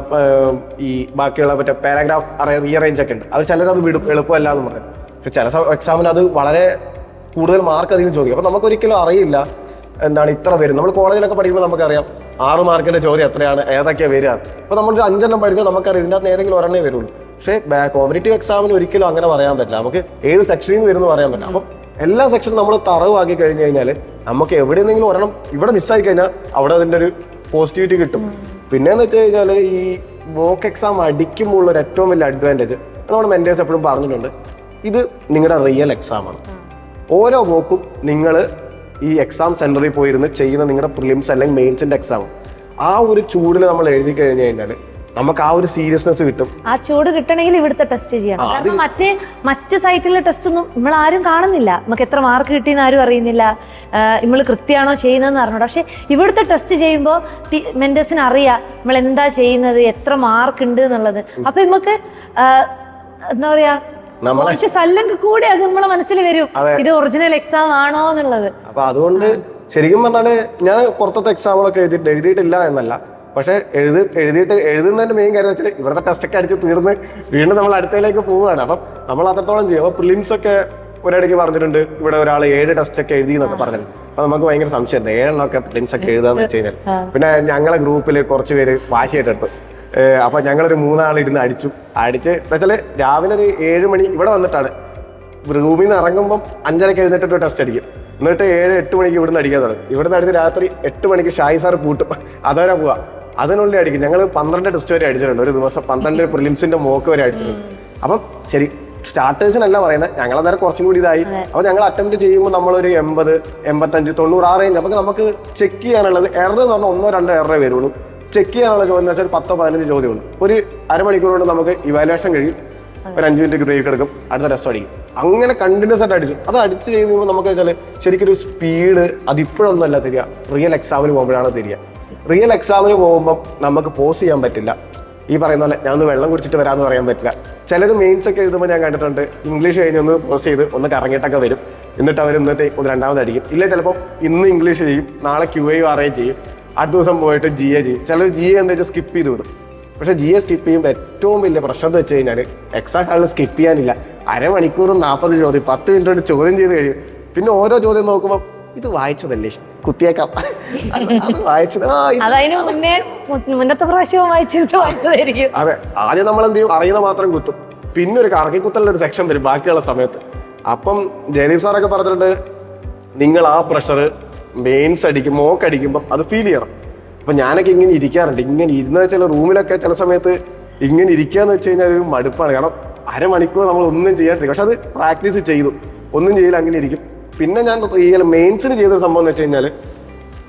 ഈ ബാക്കിയുള്ള മറ്റേ പാരാഗ്രാഫ് റീഅറേഞ്ച് ഒക്കെ ഉണ്ട്, അത് ചിലരത് വിടും എളുപ്പമല്ല എന്ന് പറയും. പക്ഷെ ചില എക്സാമിന് അത് വളരെ കൂടുതൽ മാർക്ക് അധികം ചോദിക്കും. അപ്പോൾ നമുക്കൊരിക്കലും അറിയില്ല എന്താണ് ഇത്ര വരും. നമ്മൾ കോളേജിലൊക്കെ പഠിക്കുമ്പോൾ നമുക്കറിയാം 6 മാർക്കിന്റെ ചോദ്യം എത്രയാണ്, ഏതൊക്കെയാണ് വരിക. അപ്പോൾ നമ്മൾ 5 എണ്ണം പഠിച്ചാൽ നമുക്കറിയാം ഇതിൻ്റെ അകത്ത് ഏതെങ്കിലും ഒരെണ്ണേ വരുള്ളൂ. പക്ഷേ കോമ്പറ്റേറ്റീവ് എക്സാമിന് ഒരിക്കലും അങ്ങനെ പറയാൻ പറ്റില്ല. നമുക്ക് ഏത് സെക്ഷനിൽ നിന്ന് വരുന്നു പറയാൻ പറ്റില്ല. അപ്പം എല്ലാ സെക്ഷനും നമ്മൾ തറവാക്കി കഴിഞ്ഞ് കഴിഞ്ഞാൽ നമുക്ക് എവിടെയെങ്കിലും ഒരെണ്ണം ഇവിടെ മിസ്സായി കഴിഞ്ഞാൽ അവിടെ അതിൻ്റെ ഒരു പോസിറ്റിവിറ്റി കിട്ടും. പിന്നെയെന്ന് വെച്ച് കഴിഞ്ഞാൽ ഈ മോക്ക് എക്സാം അടിക്കുമ്പോൾ ഉള്ള ഒരു ഏറ്റവും വലിയ അഡ്വാൻറ്റേജ് നമ്മുടെ മെൻറ്റേഴ്സ് എപ്പോഴും പറഞ്ഞിട്ടുണ്ട്, ഇത് നിങ്ങളുടെ റിയൽ എക്സാമാണ്. ഓരോ മോക്കും നിങ്ങൾ ഈ എക്സാം സെന്ററിൽ പോയിരുന്ന് ചെയ്യുന്ന നിങ്ങളുടെ പ്രിലിംസ് അല്ലെങ്കിൽ മെയിൻസിന്റെ എക്സാം, ആ ഒരു ചൂടിൽ നമ്മൾ എഴുതി കഴിഞ്ഞു കഴിഞ്ഞാൽ നമുക്ക് ആ ഒരു സീരിയസ്നെസ് കിട്ടും. ആ ചൂട് കിട്ടണമെങ്കിൽ ഇവിടുത്തെ ടെസ്റ്റ് ചെയ്യണം. കാരണം മറ്റ് സൈറ്റിലെ ടെസ്റ്റ് ഒന്നും നമ്മൾ ആരും കാണുന്നില്ല. നമുക്ക് എത്ര മാർക്ക് കിട്ടിയെന്ന് ആരും അറിയുന്നില്ല, നമ്മൾ കൃത്യമാണോ ചെയ്യുന്നതെന്ന് അറിഞ്ഞൂടാ. പക്ഷെ ഇവിടുത്തെ ടെസ്റ്റ് ചെയ്യുമ്പോൾ മെന്റേഴ്സിന് അറിയാം നമ്മൾ എന്താ ചെയ്യുന്നത്, എത്ര മാർക്ക് ഉണ്ട് എന്നുള്ളത്. അപ്പൊ നമുക്ക് എന്താ പറയാ, അല്ലെങ്കിൽ കൂടി അത് നമ്മളെ മനസ്സിൽ വരും, ഇത് ഒറിജിനൽ എക്സാം ആണോ എന്നുള്ളത്. അപ്പൊ അതുകൊണ്ട് ശരിക്കും പറഞ്ഞാല് ഞാൻ പുറത്തത്തെ എക്സാമുകളൊക്കെ എഴുതിയിട്ടില്ല എന്നല്ല, പക്ഷെ എഴുതുന്നതിന്റെ മെയിൻ കാര്യം വെച്ചാൽ ഇവിടുത്തെ ടെസ്റ്റൊക്കെ അടിച്ച് തീർന്ന് വീണ്ടും നമ്മൾ അടുത്തതിലേക്ക് പോവുകയാണ്. അപ്പം നമ്മൾ അത്രത്തോളം ചെയ്യും. അപ്പോൾ പ്രിലിംസ് ഒക്കെ ഒരിടയ്ക്ക് പറഞ്ഞിട്ടുണ്ട്, ഇവിടെ ഒരാൾ 7 ടെസ്റ്റൊക്കെ എഴുതി എന്നൊക്കെ പറഞ്ഞിട്ടുണ്ട്. അപ്പൊ നമുക്ക് ഭയങ്കര സംശയമുണ്ട് 7 എണ്ണമൊക്കെ പ്രിലിംസ് ഒക്കെ എഴുതാന്ന് വെച്ച് കഴിഞ്ഞാൽ. പിന്നെ ഞങ്ങളെ ഗ്രൂപ്പിൽ കുറച്ച് പേര് വാശിയായിട്ട് എടുത്തു. അപ്പൊ ഞങ്ങളൊരു 3 ആൾ ഇരുന്ന് അടിച്ച് എന്നുവെച്ചാല് രാവിലെ ഒരു 7 മണി ഇവിടെ വന്നിട്ടാണ് റൂമിൽ നിന്ന് ഇറങ്ങുമ്പോൾ 5:30 എഴുന്നേറ്റിട്ട് ടെസ്റ്റ് അടിക്കും. എന്നിട്ട് 7-8 മണിക്ക് ഇവിടുന്ന് അടിക്കാൻ തുടങ്ങും. ഇവിടുന്ന് അടിച്ച് രാത്രി 8 മണിക്ക് ഷായി സാർ പൂട്ടും, അതോടെ പോവാ. അതിനുള്ളിൽ അടിക്കും. ഞങ്ങൾ 12 ടെസ്റ്റ് വരെ അടിച്ചിട്ടുണ്ട് ഒരു ദിവസം, 12 പ്രിലിംസിന്റെ മോക്ക് വരെ അടിച്ചിട്ടുണ്ട്. അപ്പം ശരി, സ്റ്റാർട്ടേഴ്സിനല്ല പറയുന്നത്, ഞങ്ങൾ അന്നേരം കുറച്ചും കൂടി ഇതായി. അപ്പോൾ ഞങ്ങൾ അറ്റംപ്റ്റ് ചെയ്യുമ്പോൾ നമ്മളൊരു 80, 85, 90 ആ റേഞ്ച്. അപ്പോൾ നമുക്ക് ചെക്ക് ചെയ്യാനുള്ളത് എറർ എന്ന് പറഞ്ഞാൽ 1-2 എററേ വരുള്ളൂ. ചെക്ക് ചെയ്യാനുള്ള ചോദ്യം എന്ന് വെച്ചാൽ 10-15 ചോദ്യമുള്ളൂ. ഒരു അരമണിക്കൂർ കൊണ്ട് നമുക്ക് ഇവാലുവേഷൻ കഴിയും, ഒരു 5 മിനിറ്റ് ബ്രേക്ക് എടുക്കും, അടുത്ത ടെസ്റ്റ് അടിക്കും. അങ്ങനെ കണ്ടിന്യൂസ് ആയിട്ട് അടിച്ചു. അത് അടിച്ച് ചെയ്യുമ്പോൾ നമുക്ക് വെച്ചാൽ ശരിക്കൊരു സ്പീഡ് അതിപ്പോഴൊന്നുമല്ല തരിക, റിയൽ എക്സാമിന് പോകുമ്പോഴാണ് തരിക. റിയൽ എക്സാമിന് പോകുമ്പോൾ നമുക്ക് പോസ് ചെയ്യാൻ പറ്റില്ല. ഈ പറയുന്ന പോലെ ഞാൻ ഒന്ന് വെള്ളം കുടിച്ചിട്ട് വരാമെന്ന് പറയാൻ പറ്റില്ല. ചിലർ മെയിൻസ് ഒക്കെ എഴുതുമ്പോൾ ഞാൻ കണ്ടിട്ടുണ്ട്, ഇംഗ്ലീഷ് കഴിഞ്ഞ് ഒന്ന് പോസ് ചെയ്ത് ഒന്ന് കറങ്ങിയിട്ടൊക്കെ വരും, എന്നിട്ട് അവർ എന്നിട്ട് ഒന്ന് രണ്ടാമത് അടിക്കും. ഇല്ല ചിലപ്പോൾ ഇന്ന് ഇംഗ്ലീഷ് ചെയ്യും, നാളെ QA അറേഞ്ച് ചെയ്യും, അടുത്ത ദിവസം പോയിട്ട് GA ചെയ്യും. ചിലർ GA എന്താ വെച്ചാൽ സ്കിപ്പ് ചെയ്ത് വിടും. പക്ഷേ GA സ്കിപ്പ് ചെയ്യുമ്പോൾ ഏറ്റവും വലിയ പ്രശ്നം എന്ന് വെച്ച് കഴിഞ്ഞാൽ എക്സാം ഹാളിൽ സ്കിപ്പ് ചെയ്യാനില്ല. അരമണിക്കൂറും 40 ചോദ്യം, 10 മിനിറ്റ് കൊണ്ട് ചോദ്യം ചെയ്ത് കഴിയും. പിന്നെ ഓരോ ചോദ്യം നോക്കുമ്പോൾ ഇത് വായിച്ചതല്ലേ, കുത്തിയേക്കാം, അത് വായിച്ചത്. മുന്നത്തെ പ്രാവശ്യവും വായിച്ചതായിരിക്കും. അതെ, ആദ്യം നമ്മൾ എന്ത് ചെയ്യും, അറിയുന്ന മാത്രം കുത്തും. പിന്നെ ഒരു കറക്കിക്കുത്തലുള്ള ഒരു സെക്ഷൻ വരും ബാക്കിയുള്ള സമയത്ത്. അപ്പം ജയദീപ് സാറൊക്കെ പറഞ്ഞിട്ടുണ്ട്, നിങ്ങൾ ആ പ്രഷർ മെയിൻസ് മോക്ക് അടിക്കുമ്പോൾ അത് ഫീൽ ചെയ്യണം. അപ്പം ഞാനൊക്കെ ഇങ്ങനെ ഇരിക്കാറുണ്ട്. ഇങ്ങനെ ഇരുന്ന് വെച്ചാൽ റൂമിലൊക്കെ ചില സമയത്ത് ഇങ്ങനെ ഇരിക്കാന്ന് വെച്ച് കഴിഞ്ഞാൽ ഒരു മടുപ്പാണ്. കാരണം അരമണിക്കൂർ നമ്മൾ ഒന്നും ചെയ്യാണ്ടിരിക്കും. പക്ഷെ അത് പ്രാക്ടീസ് ചെയ്തു, ഒന്നും ചെയ്യില്ല, അങ്ങനെ ഇരിക്കും. പിന്നെ ഞാൻ ഈ മെയിൻസിന് ചെയ്തൊരു സംഭവം എന്ന് വെച്ച് കഴിഞ്ഞാൽ,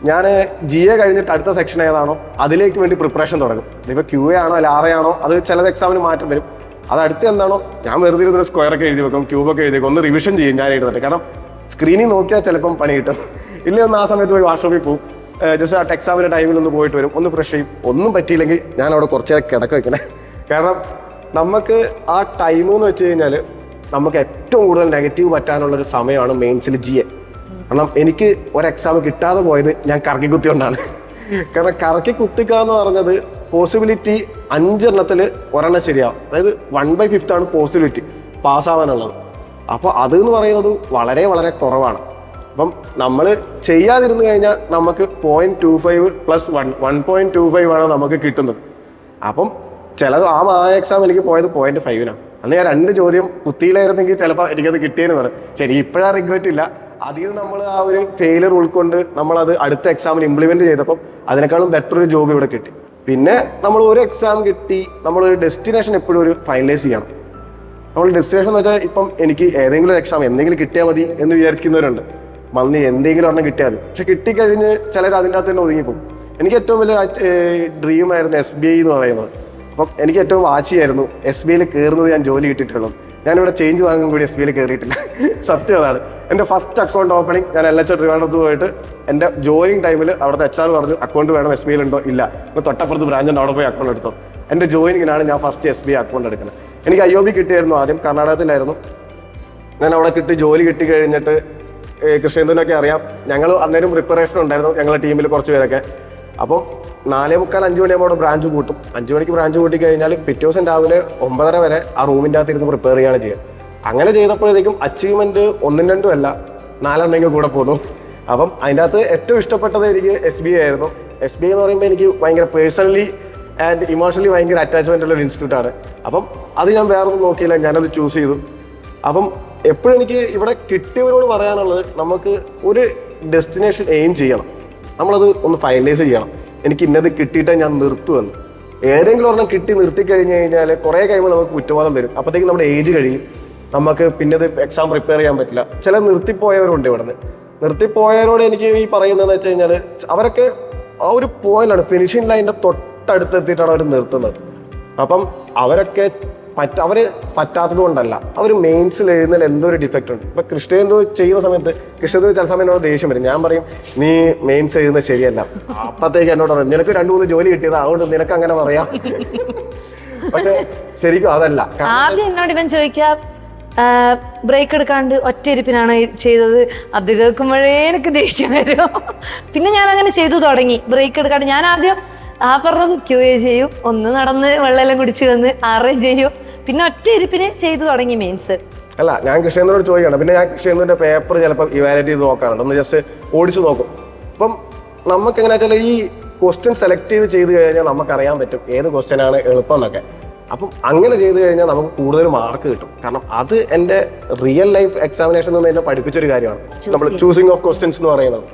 ഞാൻ GA കഴിഞ്ഞിട്ട് അടുത്ത സെക്ഷൻ ഏതാണോ അതിലേക്ക് വേണ്ടി പ്രിപ്പറേഷൻ തുടങ്ങും. ഇപ്പോൾ QA ആണോ അല്ല RA ആണോ, അത് ചില എക്സാമിന് മാറ്റം വരും. അത് അടുത്ത് എന്താണോ ഞാൻ വെറുതെ ഇരുന്നൊരു സ്ക്വയറൊക്കെ എഴുതി വെക്കും, ക്യൂബൊക്കെ എഴുതി വെക്കും, ഒന്ന് റിവിഷൻ ചെയ്യും ഞാൻ എഴുതുന്നുണ്ട്. കാരണം സ്ക്രീനിൽ നോക്കിയാൽ ചിലപ്പം പണി കിട്ടും. ഇല്ല ഒന്ന് ആ സമയത്ത് പോയി വാഷ്റൂമിൽ പോകും, ജസ്റ്റ് ആ എക്സാമിൻ്റെ ടൈമിൽ ഒന്ന് പോയിട്ട് വരും, ഒന്ന് ഫ്രഷ് ചെയ്യും. ഒന്നും പറ്റിയില്ലെങ്കിൽ ഞാൻ അവിടെ കുറച്ച് കിടക്ക വെക്കണേ. കാരണം നമുക്ക് ആ ടൈം എന്ന് വെച്ച് കഴിഞ്ഞാൽ നമുക്ക് ഏറ്റവും കൂടുതൽ നെഗറ്റീവ് പറ്റാനുള്ളൊരു സമയമാണ് മെയിൻസിൽ GA. കാരണം എനിക്ക് ഒരു എക്സാം കിട്ടാതെ പോയത് ഞാൻ കറക്കി കുത്തിക്കൊണ്ടാണ്. കാരണം കറക്കി കുത്തിക്കുക എന്ന് പറഞ്ഞത് പോസിബിലിറ്റി 5 എണ്ണത്തിൽ ഒരെണ്ണം ശരിയാവും. അതായത് 1/5 ആണ് പോസിബിലിറ്റി പാസ്സാവാനുള്ളത്. അപ്പോൾ അത് എന്ന് പറയുന്നത് വളരെ വളരെ കുറവാണ്. അപ്പം നമ്മൾ ചെയ്യാതിരുന്നു കഴിഞ്ഞാൽ നമുക്ക് 0.25 + 1.25 ആണ് നമുക്ക് കിട്ടുന്നത്. അപ്പം ചിലത് ആ എക്സാം എനിക്ക് പോയത് 0.5 അന്ന് ഞാൻ 2 ചോദ്യം കുത്തിയിലായിരുന്നെങ്കിൽ ചിലപ്പോൾ എനിക്കത് കിട്ടിയെന്ന് പറയും. ശരി, ഇപ്പോഴാ റിഗ്രറ്റ് ഇല്ല. അതിൽ നമ്മൾ ആ ഒരു ഫെയിലിയർ ഉൾക്കൊണ്ട് നമ്മളത് അടുത്ത എക്സാമിൽ ഇംപ്ലിമെന്റ് ചെയ്തപ്പോൾ അതിനേക്കാളും ബെറ്റർ ഒരു ജോബ് ഇവിടെ കിട്ടി. പിന്നെ നമ്മൾ ഒരു എക്സാം കിട്ടി, നമ്മളൊരു ഡെസ്റ്റിനേഷൻ എപ്പോഴും ഒരു ഫൈനലൈസ് ചെയ്യണം. നമ്മൾ ഡെസ്റ്റിനേഷൻ എന്ന് വെച്ചാൽ ഇപ്പം എനിക്ക് ഏതെങ്കിലും ഒരു എക്സാം എന്തെങ്കിലും കിട്ടിയാൽ മതി എന്ന് വിചാരിക്കുന്നവരുണ്ട്. മന്നി എന്തെങ്കിലും ഒരെണ്ണം കിട്ടിയാൽ മതി. പക്ഷെ കിട്ടിക്കഴിഞ്ഞ് ചിലർ അതിൻ്റെ അകത്ത് തന്നെ ഒതുങ്ങിപ്പോകും. എനിക്ക് ഏറ്റവും വലിയ ഡ്രീം ആയിരുന്നു SBI എന്ന് പറയുന്നത്. അപ്പം എനിക്ക് ഏറ്റവും വാശിയായിരുന്നു SBIയിൽ കയറുന്നത്. ഞാൻ ജോലി കിട്ടിയിട്ടുള്ളൂ. ഞാനിവിടെ ചേഞ്ച് വാങ്ങാൻ കൂടി SBIയിൽ കയറിയിട്ടില്ല. സത്യം അതാണ്. എൻ്റെ ഫസ്റ്റ് അക്കൗണ്ട് ഓപ്പണിംഗ് ഞാൻ LH ട്രിവാൻഡ്രത്ത് പോയിട്ട് എൻ്റെ ജോയിനിങ് ടൈമിൽ അവിടുത്തെ HR പറഞ്ഞു അക്കൗണ്ട് വേണം SBI ഉണ്ടോ ഇല്ല, ഇപ്പോൾ തൊട്ടപ്പുറത്ത് ബ്രാഞ്ച് ഉണ്ട് അവിടെ പോയി അക്കൗണ്ട് എടുത്തോ. എൻ്റെ ജോയിനിങ്ങിനാണ് ഞാൻ ഫസ്റ്റ് SBI അക്കൗണ്ട് എടുക്കുന്നത്. എനിക്ക് IOB കിട്ടിയായിരുന്നു, ആദ്യം കർണാടകത്തിലായിരുന്നു. ഞാൻ അവിടെ കിട്ടി, ജോലി കിട്ടി കഴിഞ്ഞിട്ട് കൃഷ്ണേന്ദുവിനൊക്കെ അറിയാം, ഞങ്ങൾ അന്നേരം പ്രിപ്പറേഷൻ ഉണ്ടായിരുന്നു ഞങ്ങളുടെ ടീമിൽ കുറച്ച് പേരൊക്കെ. അപ്പം 4:45 5 മണിയാകുമ്പോൾ അവിടെ ബ്രാഞ്ച് കൂട്ടും. 5 മണിക്ക് ബ്രാഞ്ച് കൂട്ടി കഴിഞ്ഞാൽ പിറ്റേ ദിവസം രാവിലെ 9:30 വരെ ആ റൂമിൻ്റെ അകത്ത് ഇരുന്ന് പ്രിപ്പയർ ചെയ്യുകയാണ് ചെയ്യുക. അങ്ങനെ ചെയ്തപ്പോഴത്തേക്കും അച്ചീവ്മെന്റ് 1 2 അല്ല 4 കൂടെ പോന്നു. അപ്പം അതിൻ്റെ അകത്ത് ഏറ്റവും ഇഷ്ടപ്പെട്ടത് എനിക്ക് SBI ആയിരുന്നു. SBI എന്ന് പറയുമ്പോൾ എനിക്ക് ഭയങ്കര പേഴ്സണലി ആൻഡ് ഇമോഷണലി ഭയങ്കര അറ്റാച്ച്മെന്റ് ഉള്ള ഒരു ഇൻസ്റ്റിറ്റ്യൂട്ടാണ്. അപ്പം അത് ഞാൻ വേറൊന്നും നോക്കിയില്ല, ഞാനത് ചൂസ് ചെയ്തു. അപ്പം എപ്പോഴും എനിക്ക് ഇവിടെ കിട്ടിയവരോട് പറയാനുള്ളത്, നമുക്ക് ഒരു ഡെസ്റ്റിനേഷൻ എയിം ചെയ്യണം, നമ്മളത് ഒന്ന് ഫൈനലൈസ് ചെയ്യണം. എനിക്ക് ഇന്നത് കിട്ടിയിട്ടേ ഞാൻ നിർത്തുമെന്ന്. ഏതെങ്കിലും ഒരെണ്ണം കിട്ടി നിർത്തി കഴിഞ്ഞ് കഴിഞ്ഞാൽ കുറേ കഴിയുമ്പോൾ നമുക്ക് കുറ്റബോധം വരും. അപ്പോഴത്തേക്കും നമ്മുടെ ഏജ് കഴിയും, നമുക്ക് പിന്നെ എക്സാം പ്രിപ്പയർ ചെയ്യാൻ പറ്റില്ല. ചില നിർത്തിപ്പോയവരുണ്ട് ഇവിടുന്ന്. നിർത്തിപ്പോയവരോട് എനിക്ക് ഈ പറയുന്നതെന്ന് വെച്ച് കഴിഞ്ഞാൽ, അവരൊക്കെ ആ ഒരു പോയിന്റാണ്, ഫിനിഷിംഗ് ലൈനിൻ്റെ തൊട്ടടുത്തെത്തിയിട്ടാണ് അവർ നിർത്തുന്നത്. അപ്പം അവരൊക്കെ അവർ പറ്റാത്തത് കൊണ്ടല്ല, അവർ മെയിൻസിൽ എഴുതുന്നതിൽ എന്തോ ഒരു ഡിഫക്റ്റ് ഉണ്ട്. ഇപ്പം കൃഷ്ണേന്ദു ചെയ്യുന്ന സമയത്ത് കൃഷ്ണേന്ദു ചില സമയം എന്നോട് ദേഷ്യം വരും. ഞാൻ പറയും നീ മെയിൻസ് എഴുതുന്നത് ശരിയല്ല. അപ്പത്തേക്ക് എന്നോട് പറയും നിനക്ക് 2-3 ജോലി കിട്ടിയത് അതുകൊണ്ട് നിനക്ക് അങ്ങനെ പറയാം. പക്ഷെ ശരിക്കും അതല്ല. ആദ്യം എന്നോട് ഇവൻ ചോദിക്കാം ബ്രേക്ക് എടുക്കാണ്ട് ഒറ്റയിരിപ്പിനാണ് ചെയ്തത്. അത് കേൾക്കുമ്പോഴേ എനിക്ക് ദേഷ്യം വരും. പിന്നെ ഞാൻ അങ്ങനെ ചെയ്തു തുടങ്ങി. ബ്രേക്ക് എടുക്കാണ്ട് ഞാൻ ആദ്യം പറഞ്ഞത് QA ചെയ്യും, ഒന്ന് നടന്ന് വെള്ളമെല്ലാം കുടിച്ച് വന്ന് 6 ചെയ്യും, പിന്നെ ഒറ്റയിരിപ്പിന് ചെയ്തു തുടങ്ങി മെയിൻസ്. അല്ല, ഞാൻ കൃഷ്ണേന്ദ്രനോട് ചോദിക്കണം. പിന്നെ ഞാൻ കൃഷ്ണേന്ദ്രന്റെ പേപ്പർ ചിലപ്പോൾ ഇവാലുവേറ്റ് ചെയ്ത് നോക്കാറുണ്ട്, ഒന്ന് ജസ്റ്റ് ഓടിച്ചു നോക്കും. അപ്പം നമുക്ക് എങ്ങനെയാ വെച്ചാൽ ഈ ക്വസ്റ്റ്യൻ സെലക്ട് ചെയ്ത് കഴിഞ്ഞാൽ നമുക്കറിയാൻ പറ്റും ഏത് ക്വസ്റ്റ്യൻ ആണ് എളുപ്പം എന്നൊക്കെ. അപ്പം അങ്ങനെ ചെയ്ത് കഴിഞ്ഞാൽ നമുക്ക് കൂടുതൽ മാർക്ക് കിട്ടും. കാരണം അത് എൻ്റെ റിയൽ ലൈഫ് എക്സാമിനേഷൻ എന്ന് എന്നെ പഠിപ്പിച്ചൊരു കാര്യമാണ്. നമ്മൾ ചൂസിങ് ഓഫ് ക്വസ്റ്റ്യൻസ് എന്ന് പറയുന്നത്